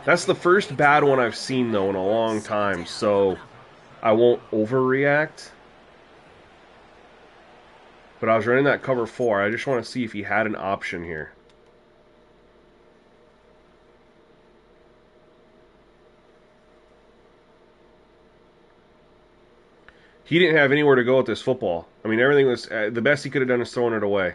[SPEAKER 1] That's the first bad one I've seen, though, in a long time, so I won't overreact. But I was running that cover 4. I just want to see if he had an option here. He didn't have anywhere to go with this football. I mean, everything was... the best he could have done is throwing it away.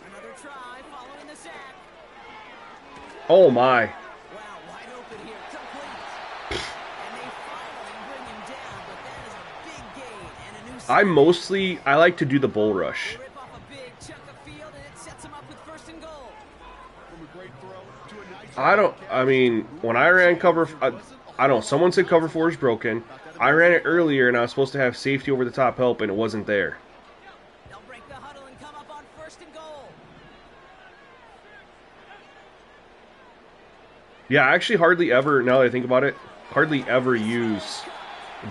[SPEAKER 3] Another try following the sack.
[SPEAKER 1] Oh, my.
[SPEAKER 3] Wow, wide open here, complete. And they finally bring him down, but that is a big gain and a new
[SPEAKER 1] I like to do the bull rush.
[SPEAKER 3] They rip off a big chunk of field, and it sets him up with first and goal.
[SPEAKER 2] From a great throw to a nice
[SPEAKER 1] I mean, when I ran cover, I don't know, someone said cover 4 is broken. I ran it earlier, and I was supposed to have safety over the top help, and it wasn't there.
[SPEAKER 3] They'll break the huddle and come up on first and goal.
[SPEAKER 1] Yeah, I actually hardly ever, now that I think about it, hardly ever use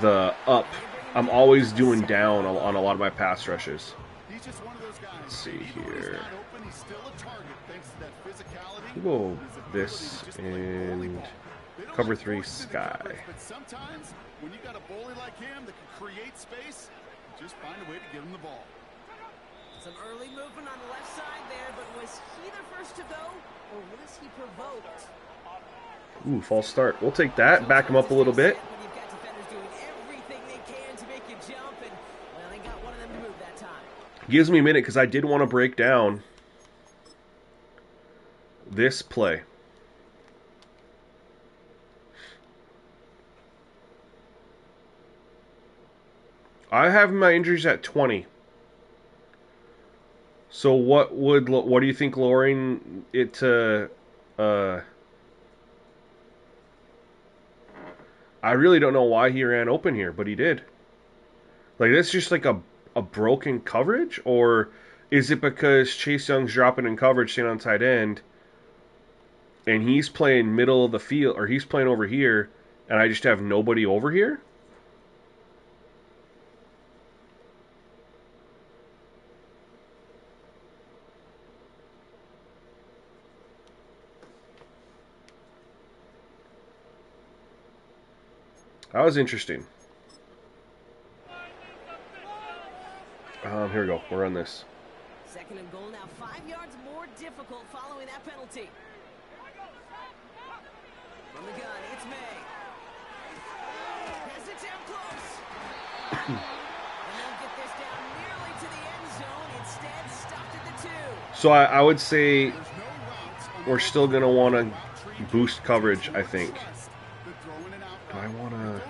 [SPEAKER 1] the up. I'm always doing down on a lot of my pass rushes.
[SPEAKER 2] He's just one of those guys.
[SPEAKER 1] Let's see
[SPEAKER 2] Even when he's
[SPEAKER 1] here.
[SPEAKER 2] not open, he's still a target thanks to that physicality.
[SPEAKER 1] We'll
[SPEAKER 2] and
[SPEAKER 1] go
[SPEAKER 2] his ability
[SPEAKER 1] this
[SPEAKER 2] to just play bully
[SPEAKER 1] and
[SPEAKER 2] ball. They don't
[SPEAKER 1] cover
[SPEAKER 2] like
[SPEAKER 1] 3
[SPEAKER 2] forcing into
[SPEAKER 1] sky.
[SPEAKER 2] coverage, but sometimes when you got a bully like him that can create space, you just find a way to get him the ball.
[SPEAKER 3] Some early movement on the left side there, but was he the first to go, or was he provoked?
[SPEAKER 1] Ooh, false start. We'll take that. Back him up a little bit.
[SPEAKER 3] When you've got defenders doing everything they can to make you jump, and well, they got one of them to move that time.
[SPEAKER 1] Gives me a minute because I did want to break down this play. I have my injuries at 20. So what do you think lowering it to I really don't know why he ran open here, but he did. Like, that's just like a broken coverage? Or is it because Chase Young's dropping in coverage, staying on tight end, and he's playing middle of the field, or he's playing over here, and I just have nobody over here? That was interesting. Here we go. We're on this.
[SPEAKER 3] Second and goal now, 5 yards more difficult following that penalty. From the gun, it's May. Has it down close. And they'll get this down
[SPEAKER 1] So I would say we're still going to want to boost coverage, I think. Do I want to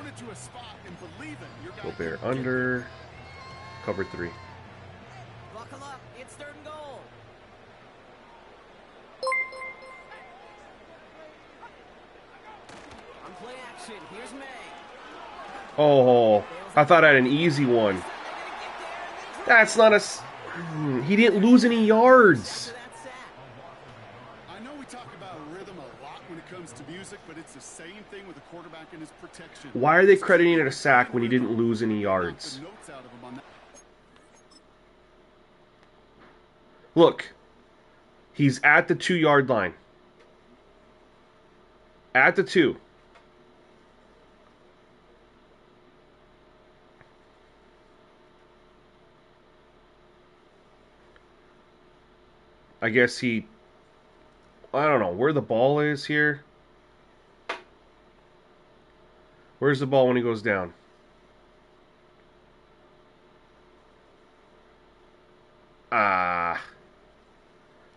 [SPEAKER 1] go bear under, cover 3?
[SPEAKER 3] Buckle up. It's third and goal. On play action, here's May.
[SPEAKER 1] Oh, I thought I had an easy one. That's not a... He didn't lose any yards.
[SPEAKER 2] I know we talk about rhythm a lot when it comes to music, but it's the same thing with a quarterback and his protection.
[SPEAKER 1] Why are they crediting it a sack when he didn't lose any yards? Look, he's at the 2-yard line. At the 2. I guess he... I don't know where the ball is here. Where's the ball when he goes down? Ah.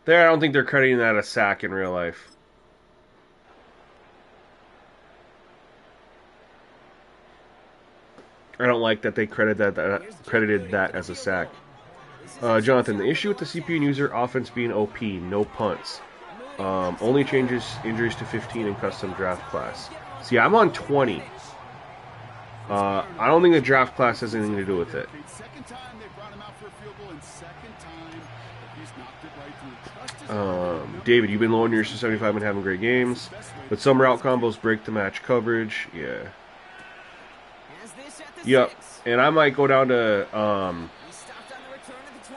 [SPEAKER 1] There, I don't think they're crediting that a sack in real life. I don't like that they credited that as a sack. Jonathan, the issue with the CPU and user offense being OP, no punts. Only changes injuries to 15 in custom draft class. See, I'm on 20. I don't think the draft class has anything to do with it. David, you've been lowering yours to 75 and having great games, but some route combos break the match coverage. Yeah. Yep. And I might go down to...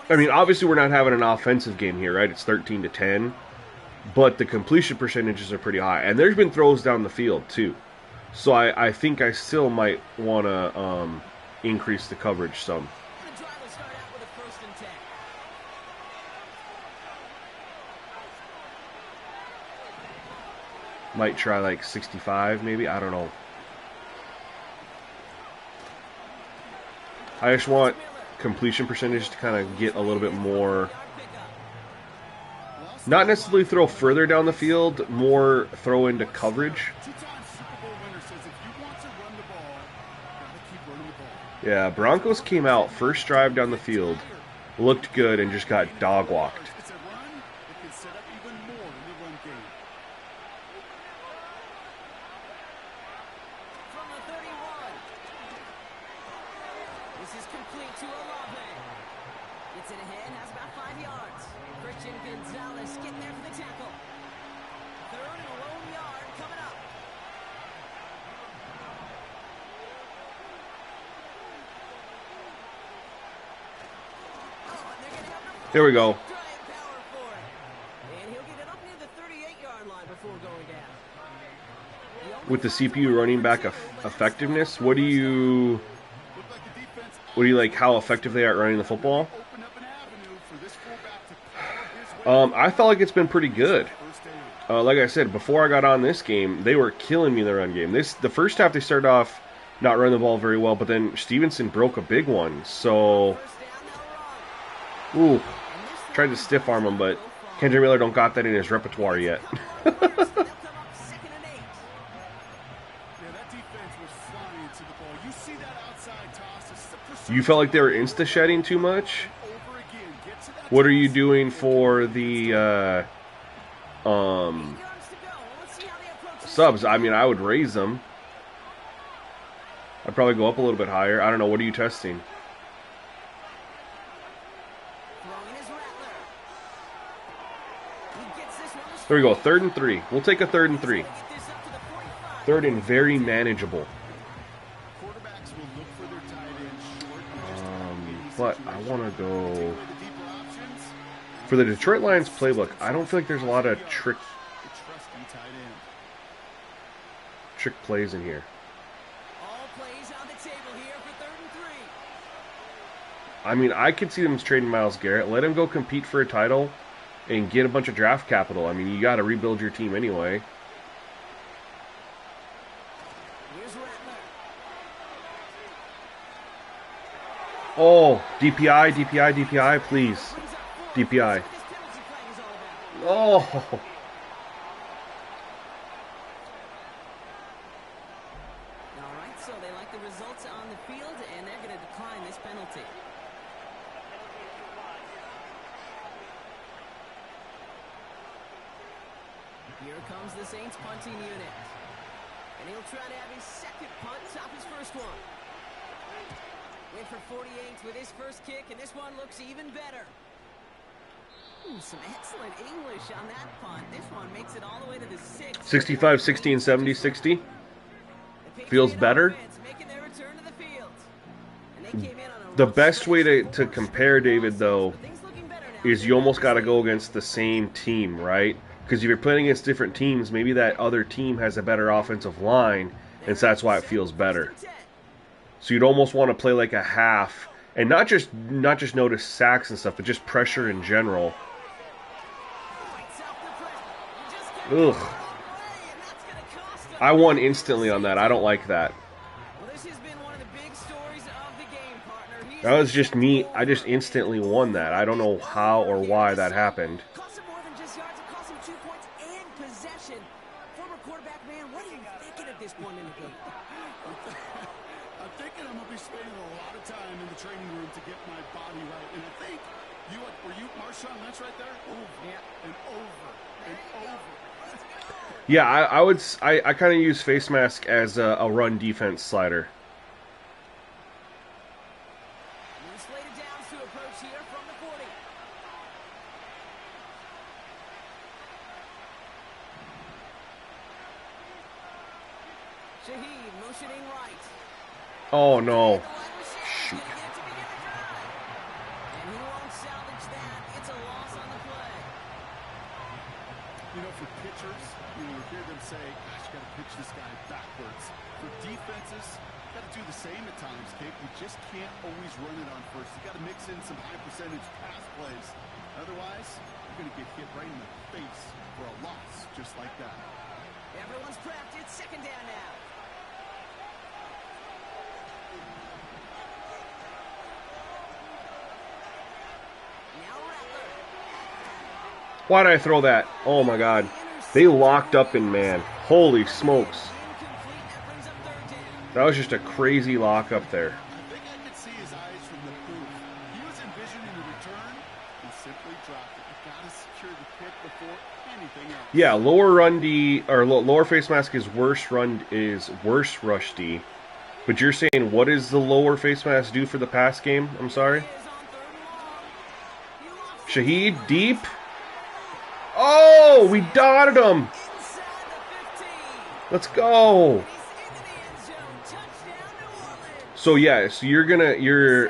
[SPEAKER 1] I mean, obviously we're not having an offensive game here, right? It's 13-10. But the completion percentages are pretty high. And there's been throws down the field, too. So I think I still might want to increase the coverage some. Might try like 65, maybe. I don't know. I just want completion percentage to kind of get a little bit more. Not necessarily throw further down the field, more throw into coverage. Yeah, Broncos came out first drive down the field, looked good, and just got dog walked. There we go. With the CPU running back effectiveness, what do you like? How effective they are at running the football? I felt like it's been pretty good. Like I said, before I got on this game, they were killing me in the run game. The first half they started off not running the ball very well, but then Stevenson broke a big one. So, ooh. Tried to stiff arm him, but Kendra Miller don't got that in his repertoire yet. You felt like they were insta-shedding too much? What are you doing for the subs? I mean, I would raise them. I'd probably go up a little bit higher. I don't know. What are you testing? There we go, 3rd and 3. We'll take a 3rd and 3. 3rd and very manageable. But I want to go... For the Detroit Lions playbook, I don't feel like there's a lot of trick plays in here. I mean, I could see them trading Myles Garrett. Let him go compete for a title and get a bunch of draft capital. I mean, you got to rebuild your team anyway. Oh, DPI, DPI, DPI, please. DPI. Oh.
[SPEAKER 3] All right, so they like the results on the field, and they're going to decline this penalty. Here comes the Saints punting unit. And he'll try to have his second punt top his first one. Went for 48 with his first kick, and this one looks even better. Ooh, some excellent English on that punt. This one makes it all the way to the 6.
[SPEAKER 1] 65, 16, 70, 60. Feels better. The best way to compare, David, though, is you almost got to go against the same team, right? Because if you're playing against different teams, maybe that other team has a better offensive line, and so that's why it feels better. So you'd almost want to play like a half, and not just notice sacks and stuff, but just pressure in general. Ugh. I won instantly on that. I don't like that. That was just me. I just instantly won that. I don't know how or why that happened. Yeah, I kind of use face mask as a run defense slider. Oh no. Shoot.
[SPEAKER 2] You know, for pitchers, you hear them say, gosh, you got to pitch this guy backwards. For defenses, got to do the same at times, Kate. You just can't always run it on first. You got to mix in some high percentage pass plays. Otherwise, you're going to get hit right in the face for a loss just like that.
[SPEAKER 3] Everyone's prepped. It's second down now.
[SPEAKER 1] Why did I throw that? Oh my god. They locked up in man. Holy smokes. That was just a crazy lock up there.
[SPEAKER 2] I think I could see his eyes from the booth. He was envisioning the return and simply dropped it. You got to secure the pick before anything else.
[SPEAKER 1] Yeah, lower run D or lower face mask is worse rush D. But you're saying what does the lower face mask do for the pass game? I'm sorry. Shaheed deep. Oh, we dotted him. Let's go. So yeah, so the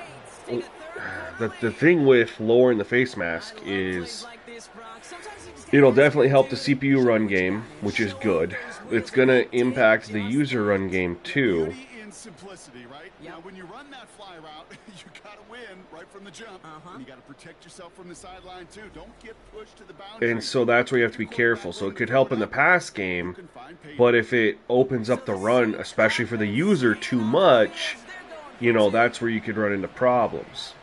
[SPEAKER 1] thing with lowering the face mask is it'll definitely help the CPU run game, which is good. It's gonna impact the user run game too.
[SPEAKER 2] Simplicity, right? Now, when you run that fly route, you got to win right from the jump. And you got to protect yourself from the sideline, too. Don't get pushed to the boundary.
[SPEAKER 1] And so that's where you have to be careful. So it could help in the pass game, but if it opens up the run, especially for the user, too much, you know, that's where you could run into problems.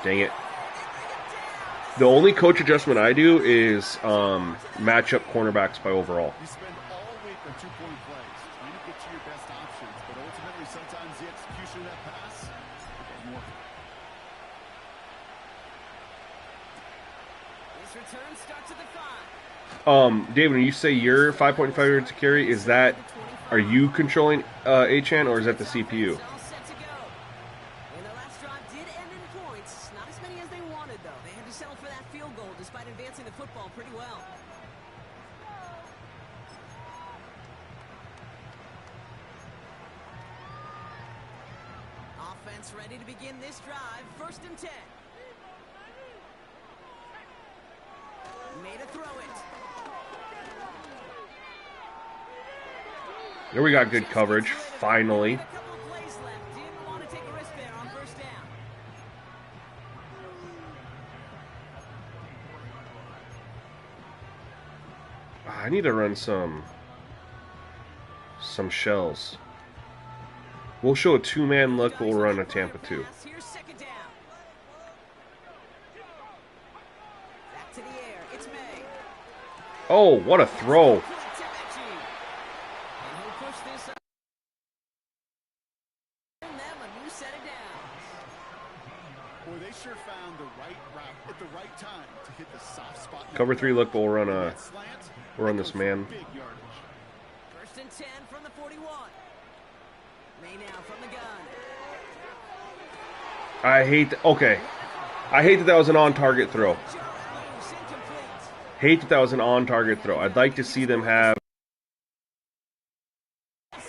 [SPEAKER 1] Dang it. The only coach adjustment I do is match up cornerbacks by overall.
[SPEAKER 2] You spend all week on two-point plays, trying to get to your best options, but ultimately sometimes the execution of that pass is more.
[SPEAKER 3] This return starts at the 5.
[SPEAKER 1] David, when you say your 5.5 yards to carry, is that, are you controlling HN or is that the CPU?
[SPEAKER 3] Ready to begin this drive. 1st and 10. Made a throw it.
[SPEAKER 1] There we got good coverage, finally. I need to run some shells. We'll show a two-man look, but we'll run a Tampa 2.
[SPEAKER 3] Here's second down. Back to the air. It's May.
[SPEAKER 1] Oh, what a throw.
[SPEAKER 3] And he'll push this up. And them a new set of downs.
[SPEAKER 2] Boy, they sure found the right route at the right time to hit the soft spot.
[SPEAKER 1] Cover 3 look, but we'll run
[SPEAKER 2] That slant,
[SPEAKER 1] this man.
[SPEAKER 2] big yardage.
[SPEAKER 3] First and 10 from the 41. May now from the gun.
[SPEAKER 1] I hate that was an on-target throw.
[SPEAKER 3] Joe loose, incomplete.
[SPEAKER 1] Hate that was an on-target throw. I'd like to see them have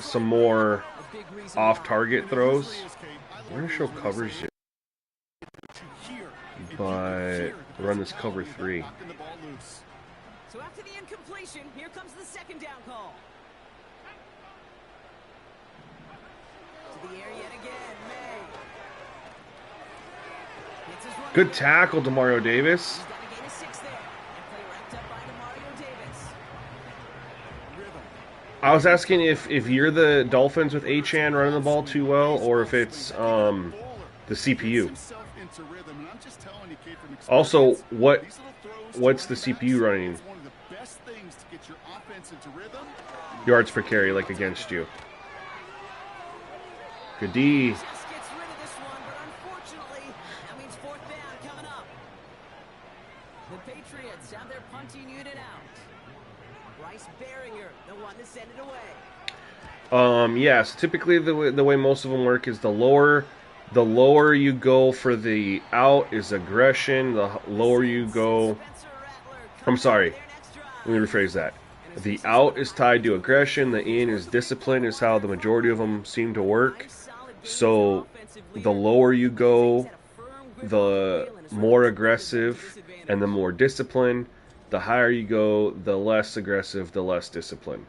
[SPEAKER 1] some more
[SPEAKER 3] A big reason
[SPEAKER 1] off-target throws.
[SPEAKER 2] Usually is, Kate, I
[SPEAKER 1] We're going to
[SPEAKER 2] love
[SPEAKER 1] show coverage,
[SPEAKER 2] what you hear. And
[SPEAKER 1] but run this cover 3.
[SPEAKER 2] knocking the ball loose.
[SPEAKER 3] So after the incompletion, here comes the second down call. To the air yet again, May. Hits his running
[SPEAKER 1] Good
[SPEAKER 3] back.
[SPEAKER 1] tackle, Demario Davis.
[SPEAKER 3] He's got a gain of 6 there. And play wrapped up by Demario Davis.
[SPEAKER 2] Rhythm.
[SPEAKER 1] I was asking if you're the Dolphins with Achane running the ball too well, or if it's the CPU.
[SPEAKER 2] Himself into rhythm, and I'm just telling you, Kate, from
[SPEAKER 1] Also,
[SPEAKER 2] experience, these little throws to
[SPEAKER 1] what's the
[SPEAKER 2] running
[SPEAKER 1] CPU
[SPEAKER 2] backs,
[SPEAKER 1] running?
[SPEAKER 2] It's one of the best things to get your offense into rhythm.
[SPEAKER 1] Yards per carry, like against you. Good D.
[SPEAKER 3] Just gets rid of this one, but unfortunately, that means fourth down coming up. The Patriots have their punting unit out. Bryce Baringer, the one to send it away.
[SPEAKER 1] Yeah, so typically the way most of them work is the lower you go for the out is aggression, the lower you go...
[SPEAKER 3] Spencer Rattler
[SPEAKER 1] I'm
[SPEAKER 3] comes
[SPEAKER 1] sorry,
[SPEAKER 3] up with their next drive.
[SPEAKER 1] let me rephrase that. The out is tied to aggression, the in is discipline, is how the majority of them seem to work. So the lower you go, the more aggressive and the more disciplined. The higher you go, the less aggressive, the less disciplined.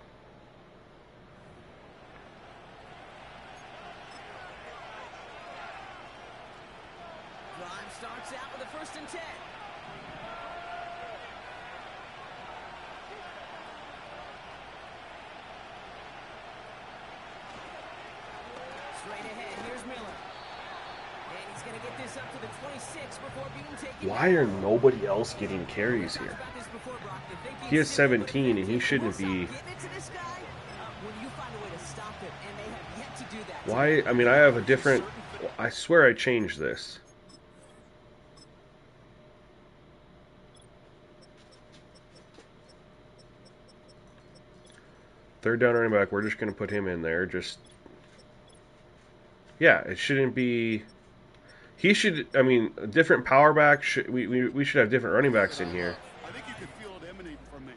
[SPEAKER 3] Drive starts out with a first and 10. Straight ahead, here's Miller. And he's going to get this up to the 26 before being taken.
[SPEAKER 1] Why are nobody else getting carries here?
[SPEAKER 3] About this before, Brock. You think he's
[SPEAKER 1] He has
[SPEAKER 3] sitting with
[SPEAKER 1] 17 and he
[SPEAKER 3] 50?
[SPEAKER 1] shouldn't
[SPEAKER 3] Stop
[SPEAKER 1] be...
[SPEAKER 3] getting it to this guy? When you find a way to stop it, and they have yet to do that.
[SPEAKER 1] Why? I mean, I have a different... I swear I changed this. Third down running back, we're just going to put him in there. Just... Yeah, it shouldn't be... He should... I mean, a different power back. We should have different running backs in here.
[SPEAKER 2] I think you can feel it emanating from me.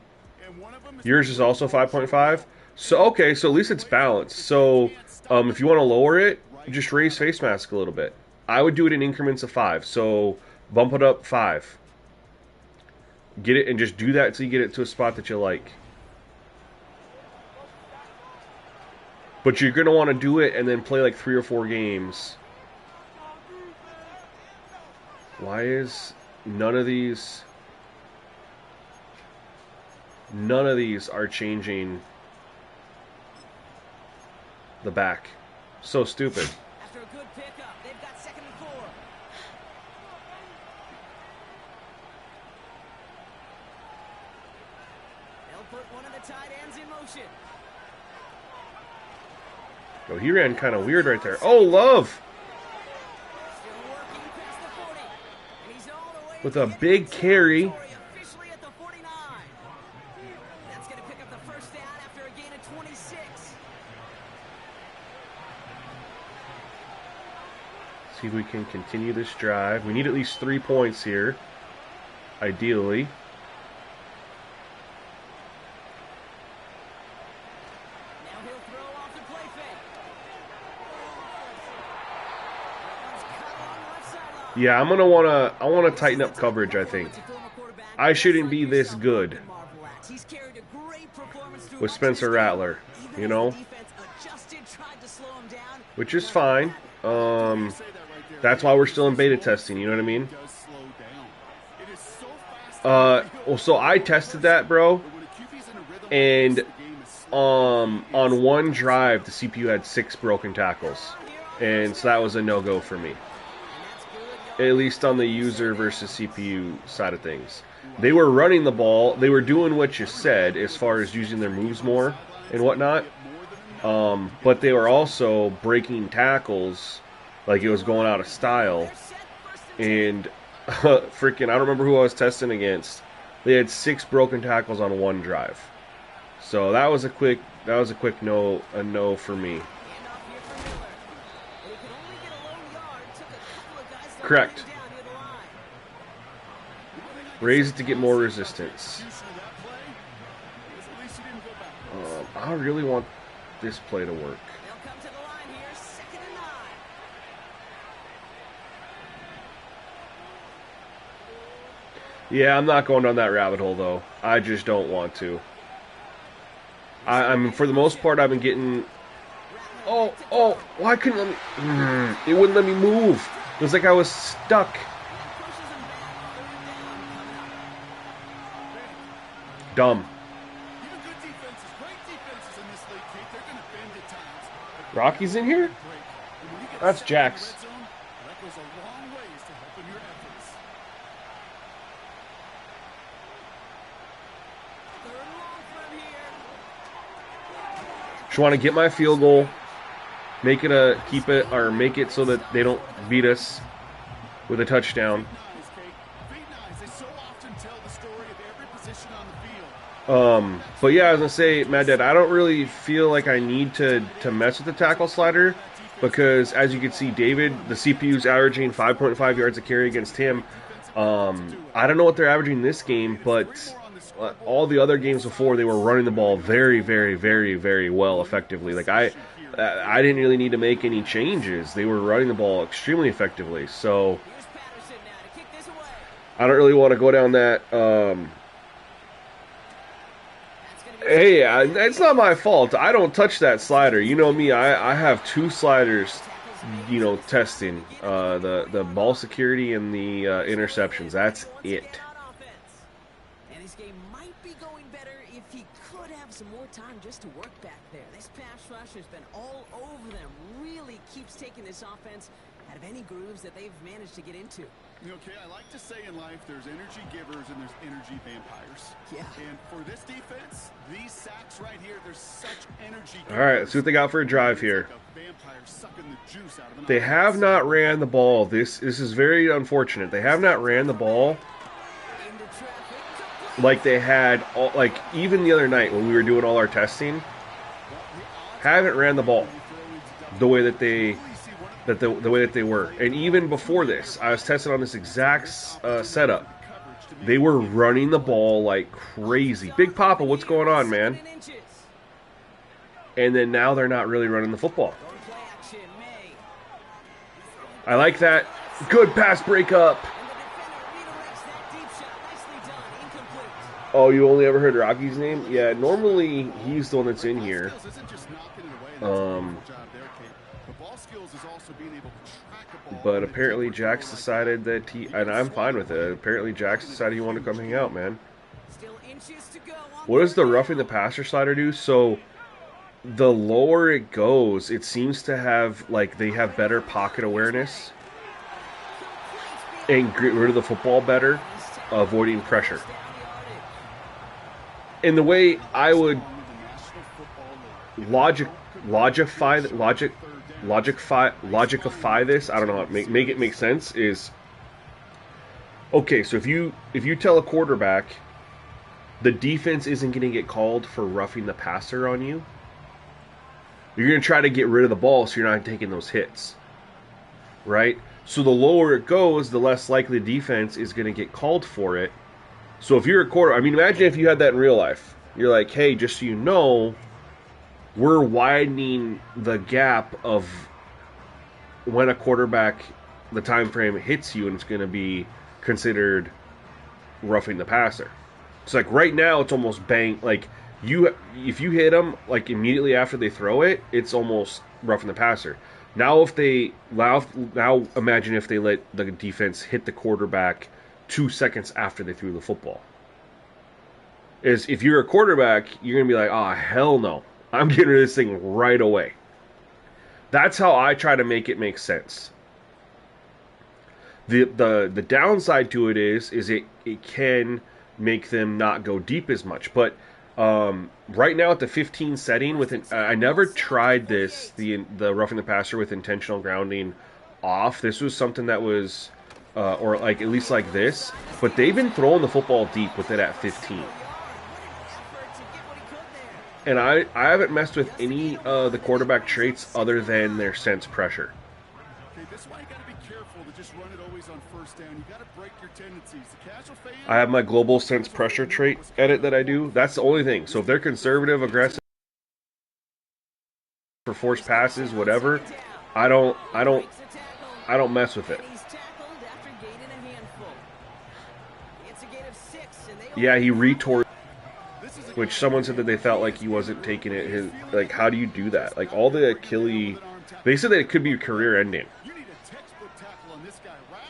[SPEAKER 2] And one of them is
[SPEAKER 1] Yours is also 5.5? So, okay, so at least it's balanced. So, if you want to lower it, just raise face mask a little bit. I would do it in increments of 5. So, bump it up 5. Get it, and just do that until you get it to a spot that you like. But you're going to want to do it and then play like 3 or 4 games. Why is none of these are changing the back? So stupid.
[SPEAKER 3] After a good pickup, they've got second and 4. They'll put one of the tight ends in motion.
[SPEAKER 1] Oh, he ran kind of weird right there. Oh, Love!
[SPEAKER 3] Still working past the 40. And he's all the way
[SPEAKER 1] With
[SPEAKER 3] to
[SPEAKER 1] a
[SPEAKER 3] the
[SPEAKER 1] big
[SPEAKER 3] end zone
[SPEAKER 1] carry.
[SPEAKER 3] territory, officially at the 49. That's going to pick up the first down after a gain of 26.
[SPEAKER 1] See if we can continue this drive. We need at least 3 points here, ideally.
[SPEAKER 3] Now he'll throw off the play fake. That one's cut along the left sideline.
[SPEAKER 1] Yeah, I wanna tighten up coverage, I think. I shouldn't be this good with Spencer Rattler, you know? Which is fine. That's why we're still in beta testing, you know what I mean?
[SPEAKER 2] does slow down. It is so fast.
[SPEAKER 1] Well, so I tested that, bro,
[SPEAKER 2] But when a QB's in a rhythm,
[SPEAKER 1] and
[SPEAKER 2] the game is
[SPEAKER 1] on one drive, the CPU had 6 broken tackles, and so that was a no-go for me. At least on the user versus CPU side of things. They were running the ball. They were doing what you said as far as using their moves more and whatnot. But they were also breaking tackles like it was going out of style. And freaking, I don't remember who I was testing against. They had 6 broken tackles on one drive. So that was a quick no for me. Correct. Raise it to get more resistance. I really want this play to work. Yeah, I'm not going down that rabbit hole, though. I just don't want to. I mean, for the most part, I've been getting... Oh, why couldn't let me... It wouldn't let me move. It was like I was stuck. Dumb. Rocky's in here? That's Jax. Just want to get my field goal, make it so that they don't beat us with a touchdown. But yeah, I was gonna say, Mad Dad, I don't really feel like I need to mess with the tackle slider because, as you can see, David, the CPU's averaging 5.5 yards a carry against him. I don't know what they're averaging this game, but all the other games before, they were running the ball very, very, very, very well, effectively. Like I didn't really need to make any changes. They were running the ball extremely effectively. So I don't really want to go down that. Hey, it's not my fault. I don't touch that slider. You know me. I have 2 sliders, testing the ball security and the interceptions. That's it.
[SPEAKER 3] And his game might be going better if he could have some more time just to work back there. This pass rush has been all over them. Really keeps taking this offense out of any grooves that they've managed to get into.
[SPEAKER 2] Okay, I like to say in life there's energy givers and there's energy vampires.
[SPEAKER 3] Yeah.
[SPEAKER 2] And for this defense, these sacks right here, there's such energy.
[SPEAKER 1] All right, let's see what they got for a drive here. They have not ran the ball. This is very unfortunate. They have not ran the ball like they had, even the other night when we were doing all our testing. Haven't ran the ball the way that they were. And even before this, I was testing on this exact setup. They were running the ball like crazy. Big Papa, what's going on, man? And then now they're not really running the football. I like that. Good pass breakup. Oh, you only ever heard Rocky's name? Yeah, normally he's the one that's in here. But apparently Jax decided that and I'm fine with it. Apparently Jax decided he wanted to come hang out, man. What does the roughing the passer slider do? So the lower it goes, it seems to have, they have better pocket awareness and get rid of the football better, avoiding pressure. And the way I would logify this, I don't know how to make it make sense, is okay, so if you tell a quarterback the defense isn't going to get called for roughing the passer on you, you're going to try to get rid of the ball so you're not taking those hits, right? So the lower it goes, the less likely the defense is going to get called for it. So if you're a quarterback, imagine if you had that in real life. You're like, hey, just so you know, we're widening the gap of when a quarterback, the time frame hits you, and it's going to be considered roughing the passer. It's like right now, it's almost bang. If you hit them immediately after they throw it, it's almost roughing the passer. Now imagine if they let the defense hit the quarterback 2 seconds after they threw the football. Is if you're a quarterback, you're going to be like, oh, hell no. I'm getting rid of this thing right away. That's how I try to make it make sense. The downside to it is it can make them not go deep as much. But right now at the 15 setting, I never tried this, the roughing the passer with intentional grounding off. This was something that was, or like at least like this. But they've been throwing the football deep with it at 15. And I haven't messed with any of the quarterback traits other than their sense pressure.
[SPEAKER 2] Okay, this is why you got to be careful to just run it always on first down. You got to break your tendencies. The casual fan,
[SPEAKER 1] I have my global sense pressure trait edit that I do. That's the only thing. So if they're conservative, aggressive, for forced passes, whatever, I don't mess with it. Yeah, he retort. Which someone said that they felt like he wasn't taking it. Like, how do you do that? Like, all the Achilles... They said that it could be career-ending.
[SPEAKER 2] you need a textbook tackle on this guy. Wrap,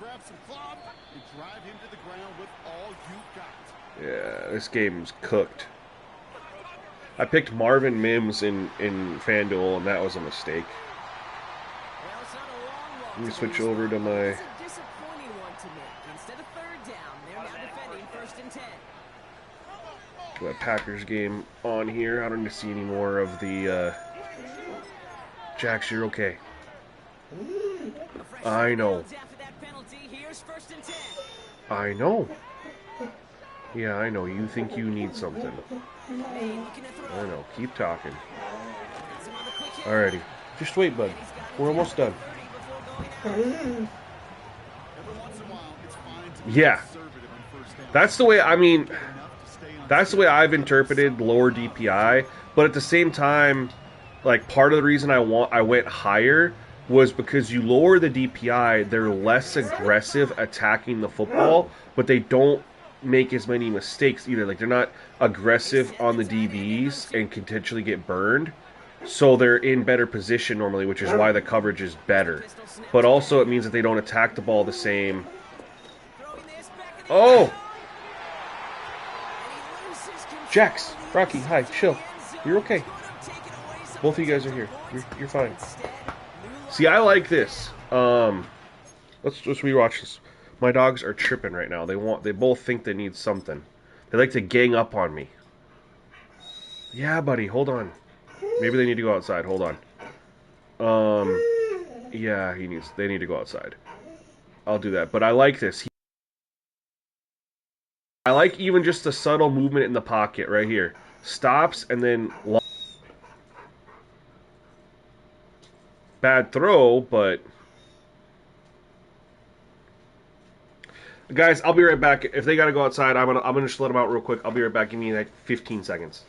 [SPEAKER 2] grab some cloth, and drive him to the ground with all you've got.
[SPEAKER 1] Yeah, this game's cooked. I picked Marvin Mims in FanDuel, and that was a mistake. Let me switch over to my... The Packers game on here. I don't need to see any more of the Jax, you're okay. I know. I know. Yeah, I know. You think you need something. I know. Keep talking. Alrighty. Just wait, bud. We're almost done. Yeah. That's the way, I mean... That's the way I've interpreted lower DPI, but at the same time, like part of the reason I went higher was because you lower the DPI, they're less aggressive attacking the football, but they don't make as many mistakes either. Like they're not aggressive on the DBs and can potentially get burned, so they're in better position normally, which is why the coverage is better. But also it means that they don't attack the ball the same. Oh! Jax, Rocky, hi, chill. You're okay. Both of you guys are here. You're fine. See, I like this. Let's rewatch this. My dogs are tripping right now. They both think they need something. They like to gang up on me. Yeah, buddy, hold on. Maybe they need to go outside. Hold on. Yeah, they need to go outside. I'll do that. But I like this. I like even just the subtle movement in the pocket right here. Stops and then... Bad throw, but... Guys, I'll be right back. If they gotta go outside, I'm gonna just let them out real quick. I'll be right back. Give me like 15 seconds.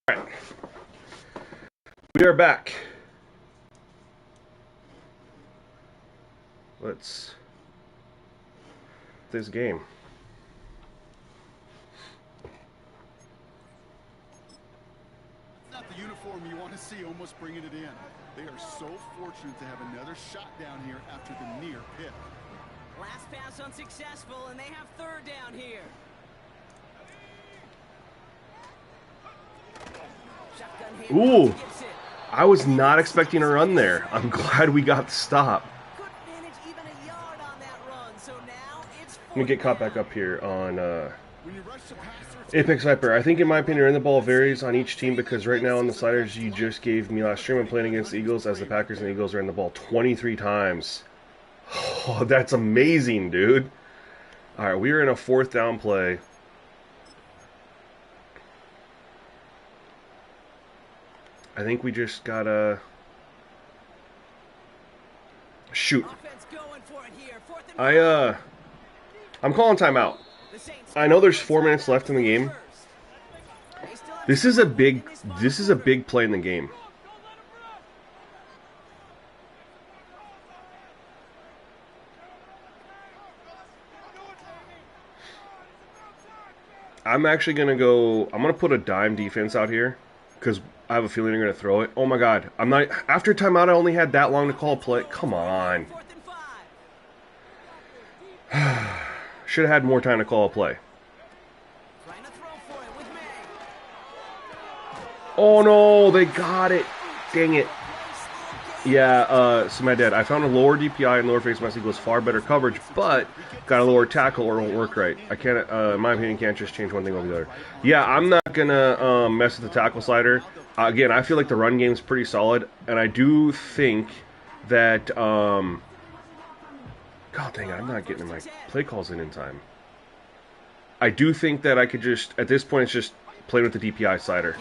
[SPEAKER 1] Alright. We are back. Let's... this game.
[SPEAKER 2] It's not the uniform you want to see almost bringing it in. They are so fortunate to have another shot down here after the near pick.
[SPEAKER 3] Last pass unsuccessful, and they have third down here.
[SPEAKER 1] Ooh, I was not expecting a run there. I'm glad we got the stop.
[SPEAKER 3] Couldn't manage even a yard on that run, so now it's
[SPEAKER 1] Let me get caught back up here on
[SPEAKER 2] When you rush the passer, it's
[SPEAKER 1] Apex Viper, I think in my opinion, running the ball varies on each team because right now on the sliders you just gave me last stream, I'm playing against the Eagles as the Packers and the Eagles ran the ball 23 times. Oh, that's amazing, dude. All right, we are in a 4th down play. I think we just gotta shoot. I'm calling timeout. I know there's 4 minutes left in the game. This is a big play in the game. I'm actually going to go, I'm going to put a dime defense out here because I have a feeling they're going to throw it. Oh my god. I'm not, after timeout I only had that long to call a play. Come on. Should have had more time to call a play. Oh no, they got it. Dang it. Yeah, so my dad, I found a lower DPI and lower face mask equals far better coverage, but got a lower tackle or it won't work right. I can't, in my opinion, can't just change one thing over the other. Yeah, I'm not gonna mess with the tackle slider. Again, I feel like the run game's pretty solid, and I do think that, God dang it, I'm not getting my play calls in time. I do think that I could just, at this point, it's just playing with the DPI slider.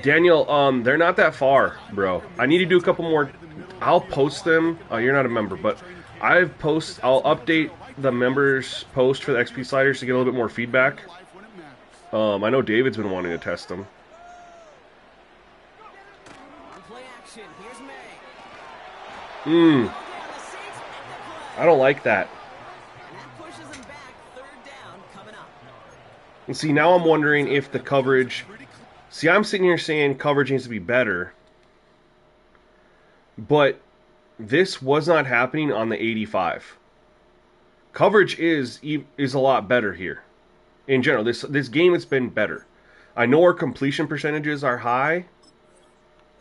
[SPEAKER 1] Daniel, they're not that far, bro. I need to do a couple more. I'll post them. Oh, you're not a member, but I'll update the members post for the XP sliders to get a little bit more feedback. I know David's been wanting to test them. I don't like that. And see, now I'm wondering if the coverage... See, I'm sitting here saying coverage needs to be better. But this was not happening on the 85. Coverage is a lot better here. In general, this game has been better. I know our completion percentages are high.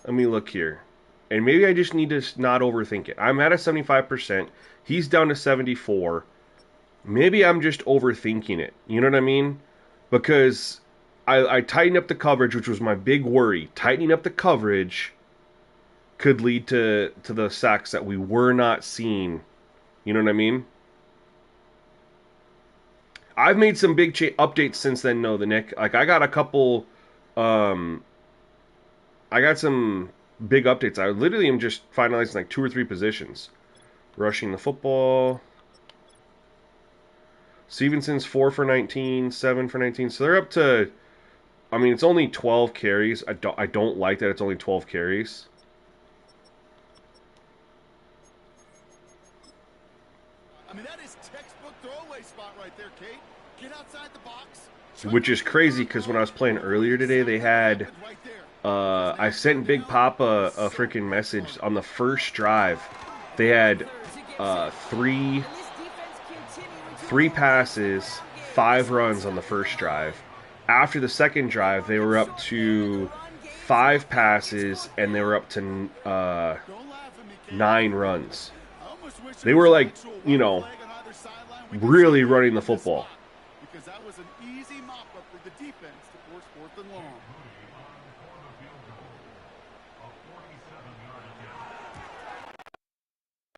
[SPEAKER 1] Let me look here. And maybe I just need to not overthink it. I'm at a 75%. He's down to 74. Maybe I'm just overthinking it. You know what I mean? Because I tightened up the coverage, which was my big worry. Tightening up the coverage could lead to the sacks that we were not seeing. You know what I mean? I've made some big updates since then, no, the Nick. Like, I got a couple... I got some big updates. I literally am just finalizing like 2 or 3 positions. Rushing the football. Stevenson's 4 for 19, 7 for 19. So they're up to... I mean, it's only 12 carries. I don't like that it's only 12 carries.
[SPEAKER 2] I mean, that is textbook throwaway spot right there, Kate. Get outside the box.
[SPEAKER 1] Which is crazy because when I was playing earlier today, they had... I sent Big Papa a freaking message on the first drive. They had 3 passes, 5 runs on the first drive. After the second drive, they were up to 5 passes, and they were up to 9 runs. They were like, you know, really running the football.
[SPEAKER 2] Because that was an easy mop-up for the defense to force 4th and long.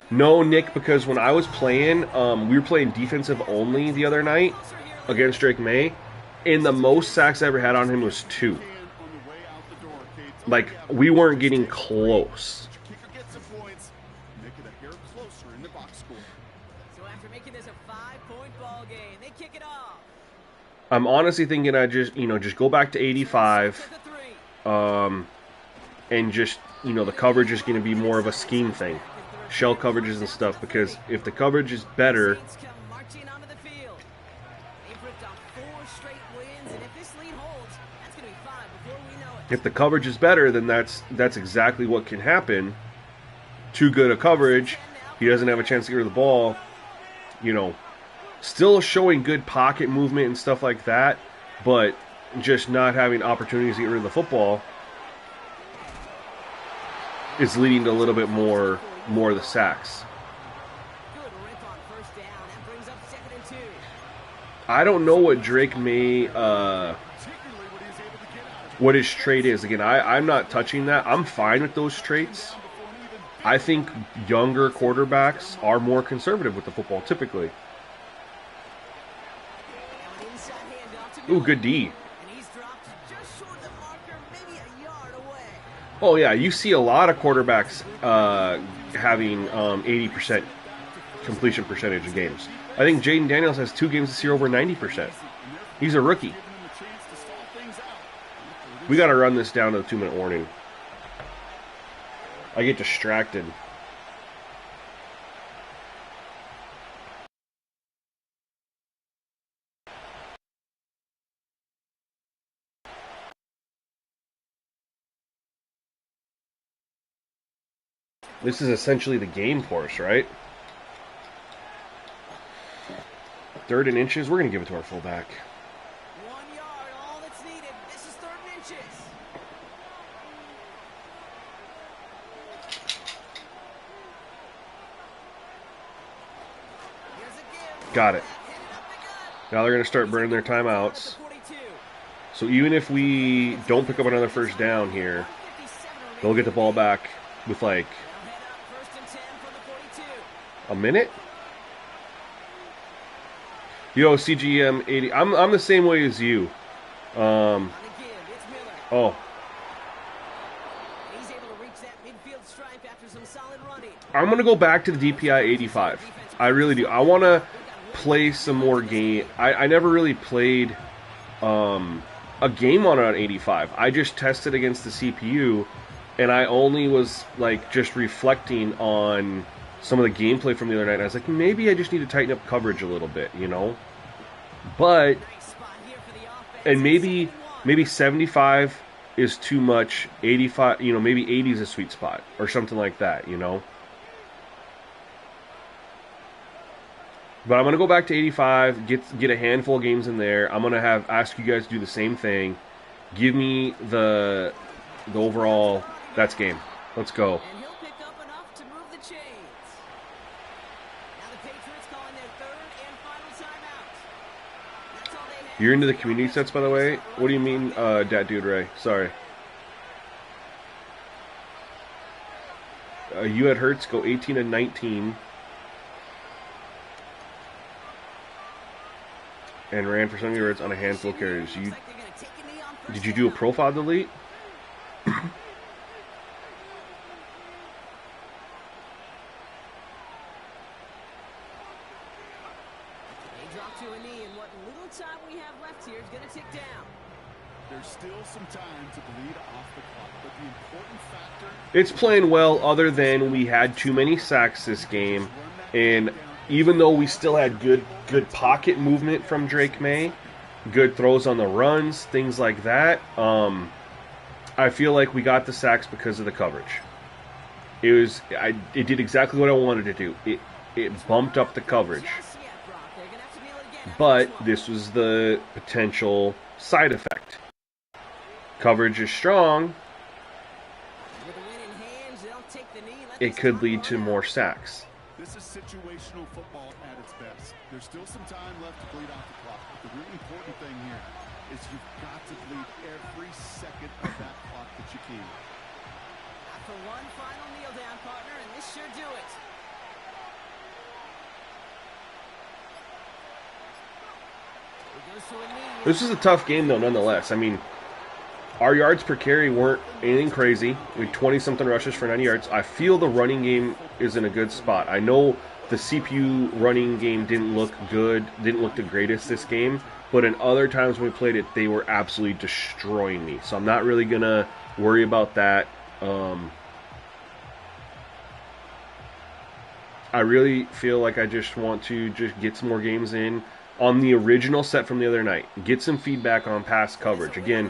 [SPEAKER 1] No, Nick, because when I was playing, we were playing defensive only the other night against Drake May. And the most sacks I ever had on him was 2. Like, we weren't getting close. I'm honestly thinking I just go back to 85. And just, the coverage is going to be more of a scheme thing. Shell coverages and stuff, because if the coverage is better... If the coverage is better, then that's exactly what can happen. Too good a coverage, he doesn't have a chance to get rid of the ball. Still showing good pocket movement and stuff like that, but just not having opportunities to get rid of the football. is leading to a little bit more of the sacks.
[SPEAKER 3] Good rip on first down. That brings up 2nd and 2.
[SPEAKER 1] I don't know what Drake May,
[SPEAKER 2] Particularly what he's able to get out of
[SPEAKER 1] what his trait is. Again, I'm not touching that. I'm fine with those traits.
[SPEAKER 2] before he even
[SPEAKER 1] I think younger quarterbacks are more conservative with the football, typically.
[SPEAKER 3] Now an inside handoff to
[SPEAKER 1] Ooh,
[SPEAKER 3] Miller.
[SPEAKER 1] good D.
[SPEAKER 3] And he's dropped just short of the marker, maybe a yard away.
[SPEAKER 1] Oh, yeah, you see a lot of quarterbacks having 80% completion percentage in games. I think Jaden Daniels has 2 games this year over 90%. He's a rookie.
[SPEAKER 2] giving him a chance to stall things out.
[SPEAKER 1] We got to run this down to the 2-minute warning. I get distracted. This is essentially the game for us, right? 3rd and inches. We're going to give it to our fullback.
[SPEAKER 3] 1 yard, all that's needed. This is 3rd and inches. Here's a give.
[SPEAKER 1] Got it.
[SPEAKER 3] Hit it up the gut.
[SPEAKER 1] Now they're going to start burning their timeouts.
[SPEAKER 3] 42.
[SPEAKER 1] So even if we don't pick up another first down here, they'll get the ball back with like
[SPEAKER 3] Now head up 1st and 10 from the 42.
[SPEAKER 1] a minute. Yo, CGM 80. I'm the same way as you.
[SPEAKER 3] On the give, it's Miller.
[SPEAKER 1] Oh,
[SPEAKER 3] He's able to reach that midfield stripe after some solid running.
[SPEAKER 1] I'm gonna go back to the DPI 85. I really do. I want to play some more game. I never really played a game on an 85. I just tested against the CPU, and I only was like just reflecting on some of the gameplay from the other night. And I was like, maybe I just need to tighten up coverage a little bit, you know. But
[SPEAKER 3] Nice spot here for the offense.
[SPEAKER 1] and maybe
[SPEAKER 3] 2nd and 1.
[SPEAKER 1] 75 is too much. 85, you know, maybe 80 is a sweet spot or something like that, you know. But I'm gonna go back to 85, get a handful of games in there. I'm gonna ask you guys to do the same thing. Give me the overall. That's game. Let's go.
[SPEAKER 3] And he'll pick up enough to move the chains. Now the Patriots calling their 3rd and final timeout. That's all they have.
[SPEAKER 1] You're into the community sets, by the way. What do you mean, Dat Dude Ray? Sorry. You had Hertz go 18 and 19. And ran for 70 yards on a handful of carries.
[SPEAKER 3] Looks like they're gonna take a knee on first
[SPEAKER 1] Did you do a
[SPEAKER 3] down.
[SPEAKER 1] profile delete?
[SPEAKER 3] They drop to a knee, and what little time we have left here is going to tick down.
[SPEAKER 2] There's still some time to bleed off the clock, but the important factor
[SPEAKER 1] It's playing well, other than we had too many sacks this game, and even though we still had good pocket movement from Drake May, good throws on the runs, things like that, I feel like we got the sacks because of the coverage. It did exactly what I wanted to do. It bumped up the coverage,
[SPEAKER 3] Just yet, Brock. They're going to have to kneel it again after
[SPEAKER 1] but
[SPEAKER 3] this one.
[SPEAKER 1] this was the potential side effect. Coverage is strong.
[SPEAKER 3] With the win in hands, they'll take the knee. Let
[SPEAKER 1] It
[SPEAKER 3] this
[SPEAKER 1] could
[SPEAKER 3] clock
[SPEAKER 1] lead
[SPEAKER 3] run
[SPEAKER 1] to
[SPEAKER 3] out.
[SPEAKER 1] more sacks.
[SPEAKER 2] This is situational football at its best. There's still some time left to bleed off the clock. But the really important thing here is you've got to bleed every second of that clock that you can.
[SPEAKER 3] After one final kneel down, partner, and this should do it. He goes to a knee.
[SPEAKER 1] This was a tough game, though, nonetheless. I mean, our yards per carry weren't anything crazy. We had 20-something rushes for 90 yards. I feel the running game is in a good spot. I know the CPU running game didn't look good, didn't look the greatest this game, but in other times when we played it, they were absolutely destroying me. So I'm not really going to worry about that. I really feel like I just want to just get some more games in on the original set from the other night. Get some feedback on pass coverage. Again,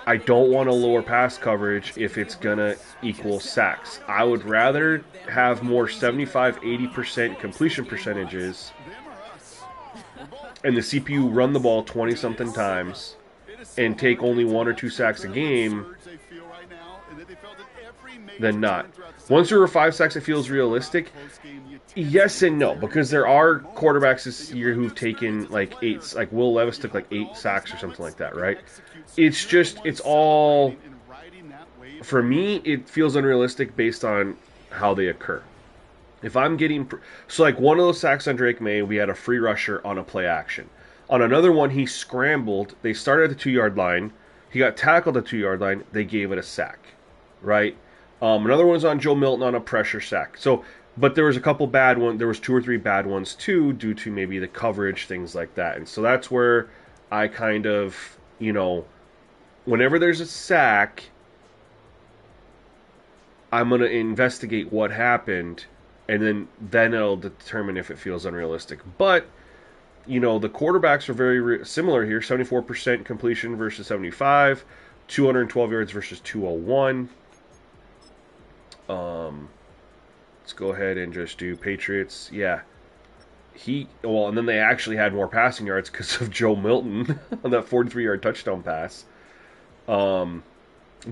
[SPEAKER 1] I don't want to lower pass coverage if it's going to equal sacks. I would rather have more 75-80% completion percentages and the CPU run the ball 20-something times and take only 1 or 2 sacks a game than not. Once there were 5 sacks, it feels realistic. Yes and no, because there are quarterbacks this year who've taken like 8, like Will Levis took like 8 sacks or something like that, right? It's all, for me, it feels unrealistic based on how they occur. If I'm getting, so like one of those sacks on Drake May, we had a free rusher on a play action. On another one, he scrambled. They started at the 2-yard line. He got tackled at the 2-yard line. They gave it a sack, right? Another one was on Joe Milton on a pressure sack. So, but there was a couple bad ones. There was 2 or 3 bad ones too, due to maybe the coverage, things like that. And so that's where I kind of, whenever there's a sack, I'm gonna investigate what happened, and then it'll determine if it feels unrealistic. But the quarterbacks are very similar here. 74% completion versus 75, 212 yards versus 201. Let's go ahead and just do Patriots. Yeah. And then they actually had more passing yards because of Joe Milton on that 43-yard touchdown pass. But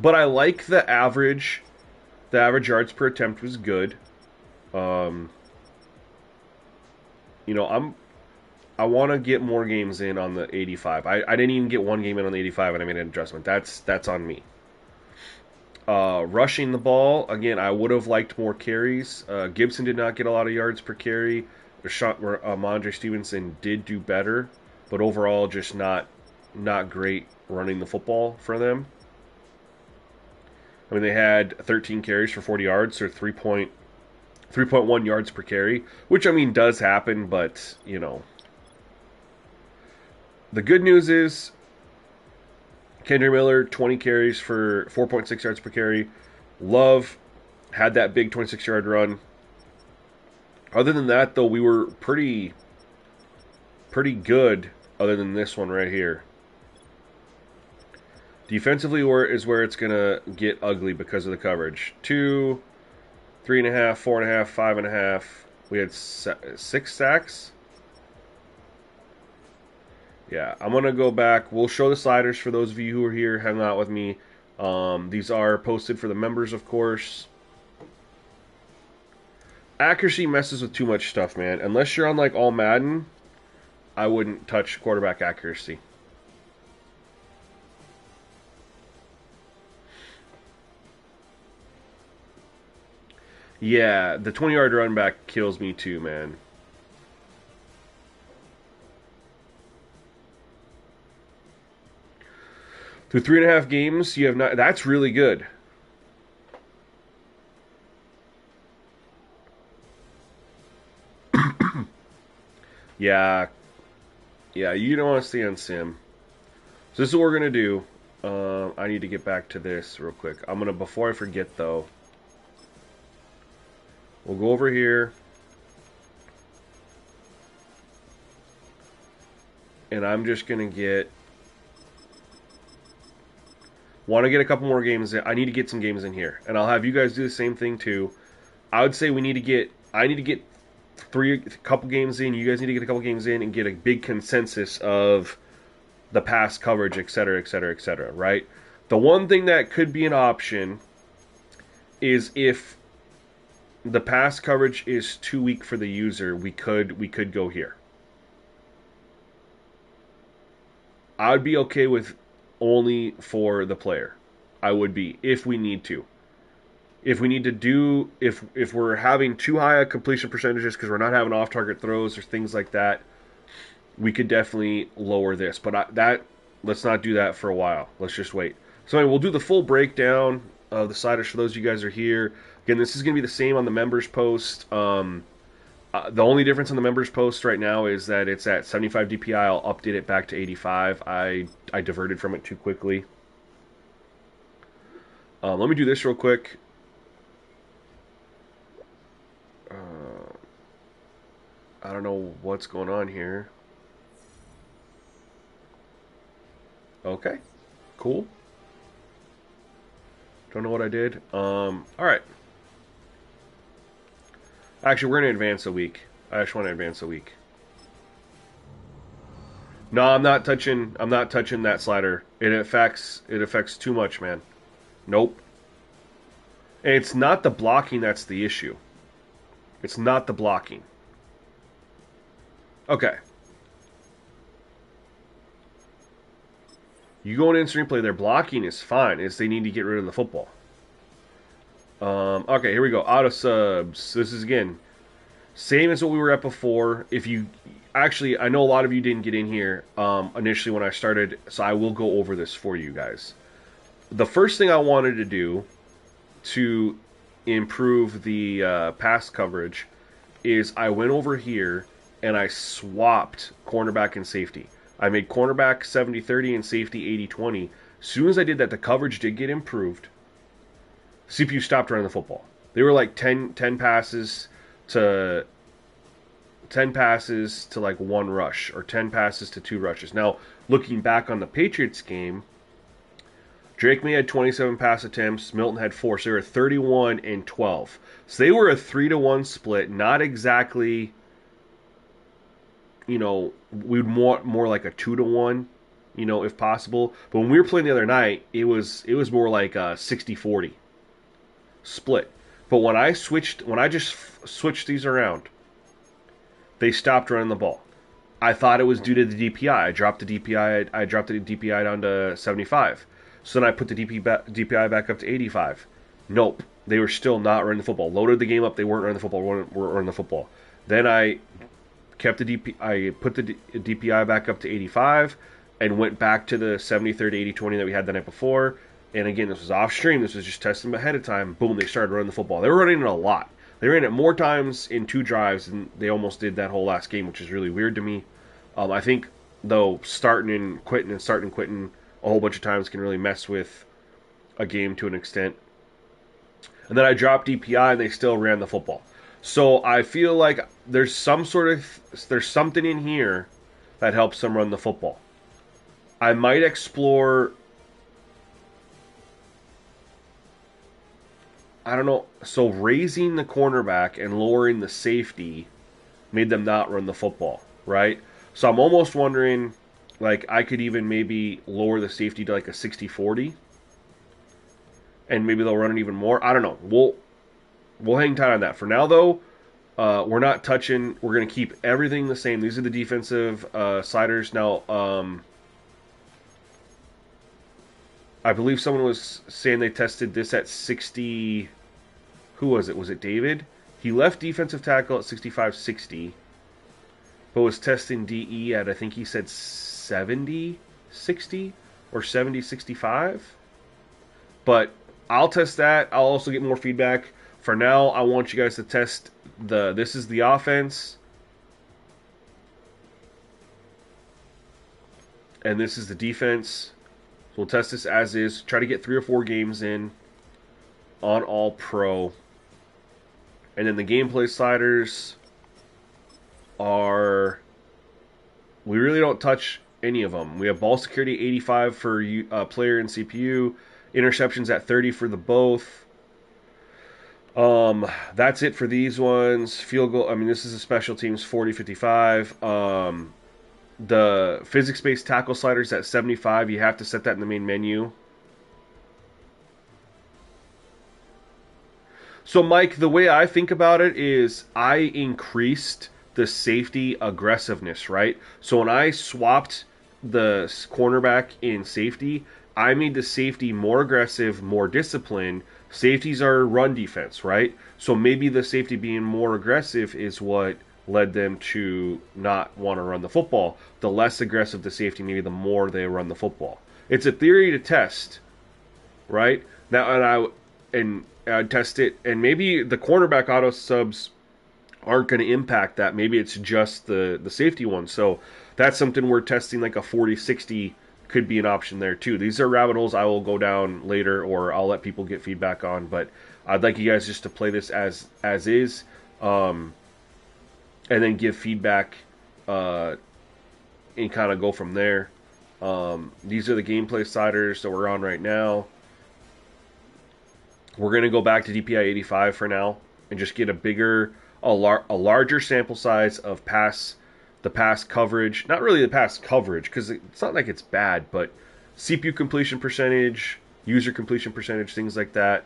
[SPEAKER 1] I like the average. The average yards per attempt was good. I want to get more games in on the 85. I didn't even get one game in on the 85, and I made an adjustment. That's on me. Rushing the ball, again, I would have liked more carries. Gibson did not get a lot of yards per carry. Mondre Stevenson did do better, but overall just not great running the football for them. I mean, they had 13 carries for 40 yards, so 3.1 yards per carry, which, I mean, does happen, but, The good news is Kendre Miller, 20 carries for 4.6 yards per carry. Love had that big 26-yard run. Other than that, though, we were pretty good other than this one right here. Defensively is where it's going to get ugly because of the coverage. 2, 3.5, 4.5, 5.5. We had 6 sacks. Yeah, I'm going to go back. We'll show the sliders for those of you who are here, hang out with me. These are posted for the members, of course. Accuracy messes with too much stuff, man. Unless you're on, like, all Madden, I wouldn't touch quarterback accuracy. Yeah, the 20-yard run back kills me too, man. Through 3.5 games, you have not. That's really good. Yeah, you don't want to stay on Sim. So this is what we're gonna do. I need to get back to this real quick. Before I forget though, we'll go over here. And I'm just going to want to get a couple more games in. I need to get some games in here. And I'll have you guys do the same thing too. I would say I need to get a couple games in. You guys need to get a couple games in and get a big consensus of the pass coverage, etc., etc., etc., right? The one thing that could be an option is if the pass coverage is too weak for the user, we could go here. I would be okay with only for the player. I would be, if we need to. If we need to do, if we're having too high completion percentages because we're not having off-target throws or things like that, we could definitely lower this. But let's not do that for a while. Let's just wait. So anyway, we'll do the full breakdown of the sliders for those of you guys who are here. Again, this is going to be the same on the members post. The only difference on the members post right now is that it's at 75 DPI. I'll update it back to 85. I diverted from it too quickly. Let me do this real quick. I don't know what's going on here. Okay, cool. Don't know what I did. All right. Actually, we're going to advance a week. I just want to advance a week. No, I'm not touching that slider. It affects too much, man. Nope. And it's not the blocking that's the issue. It's not the blocking. Okay. You go in instant replay, their blocking is fine. It's they need to get rid of the football. Okay, here we go. Auto subs. This is, again, same as what we were at before. If you... Actually, I know a lot of you didn't get in here initially when I started, so I will go over this for you guys. The first thing I wanted to do to improve the pass coverage is I went over here and I swapped cornerback and safety. I made cornerback 70-30 and safety 80-20. As soon as I did that, the coverage did get improved. CPU stopped running the football. They were like 10 passes to like one rush, or 10 passes to 2 rushes. Now, looking back on the Patriots game, Drake May had 27 pass attempts, Milton had 4, so they were 31 and 12. So they were a 3-1 split, not exactly, we'd want more like a 2-1, if possible. But when we were playing the other night, it was more like a 60-40 split. But when I just switched these around, they stopped running the ball. I thought it was due to the DPI. I dropped the DPI down to 75. So then I put the DPI back up to 85. Nope. They were still not running the football. Loaded the game up. They weren't running the football. Weren't running the football. Then I put the DPI back up to 85 and went back to the 70-30, 80-20 that we had the night before. And again, this was off stream. This was just testing them ahead of time. Boom, they started running the football. They were running it a lot. They ran it more times in 2 drives than they almost did that whole last game, which is really weird to me. I think, though, starting and quitting a whole bunch of times can really mess with a game to an extent. And then I dropped DPI and they still ran the football. So I feel like there's something in here that helps them run the football. I might explore, I don't know, so raising the cornerback and lowering the safety made them not run the football, right? So I'm almost wondering, like, I could even maybe lower the safety to like a 60-40, and maybe they'll run it even more. I don't know. We'll hang tight on that. For now, though, we're not touching. We're going to keep everything the same. These are the defensive sliders. Now, I believe someone was saying they tested this at 60. Who was it? Was it David? He left defensive tackle at 65-60, but was testing DE at, I think he said 70-60 or 70-65. But I'll test that. I'll also get more feedback. For now, I want you guys to test this is the offense, and this is the defense. So we'll test this as is. Try to get 3 or 4 games in on All Pro. And then the gameplay sliders are, we really don't touch any of them. We have ball security 85 for player and CPU, interceptions at 30 for the both. That's it for these ones. Field goal, I mean, this is a special teams 40-55. The physics-based tackle sliders at 75. You have to set that in the main menu. So, Mike, the way I think about it is I increased the safety aggressiveness, right? So when I swapped the cornerback in safety, I made the safety more aggressive, more disciplined. Safeties are run defense, right? So maybe the safety being more aggressive is what led them to not want to run the football. The less aggressive the safety, maybe the more they run the football. It's a theory to test, right? Now, and I'd test it, and maybe the cornerback auto subs aren't going to impact that. Maybe it's just the safety one. So that's something we're testing, like a 40-60 could be an option there too. These are rabbit holes I will go down later, or I'll let people get feedback on. But I'd like you guys just to play this as is, and then give feedback and kind of go from there. These are the gameplay sliders that we're on right now. We're going to go back to DPI 85 for now and just get a larger sample size of the pass coverage. Not really the pass coverage, because it's not like it's bad, but CPU completion percentage, user completion percentage, things like that.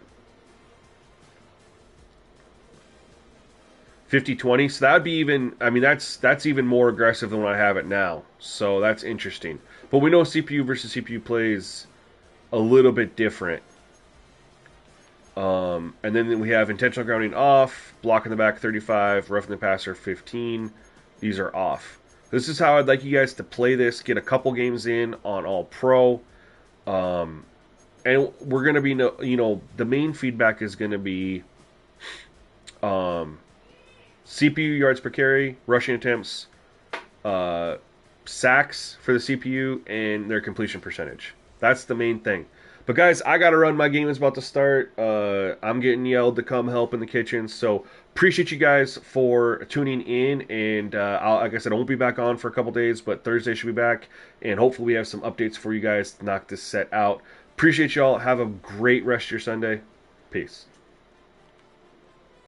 [SPEAKER 1] 50-20. So that would be even, I mean, that's even more aggressive than what I have it now. So that's interesting. But we know CPU versus CPU plays a little bit different. And then we have intentional grounding off, blocking the back 35, roughing the passer 15. These are off. This is how I'd like you guys to play this. Get a couple games in on All Pro. And we're going to be, the main feedback is going to be CPU yards per carry, rushing attempts, sacks for the CPU, and their completion percentage. That's the main thing. But guys, I got to run. My game is about to start. I'm getting yelled to come help in the kitchen. So appreciate you guys for tuning in. And like I said, I won't be back on for a couple days, but Thursday should be back. And hopefully we have some updates for you guys to knock this set out. Appreciate y'all. Have a great rest of your Sunday. Peace.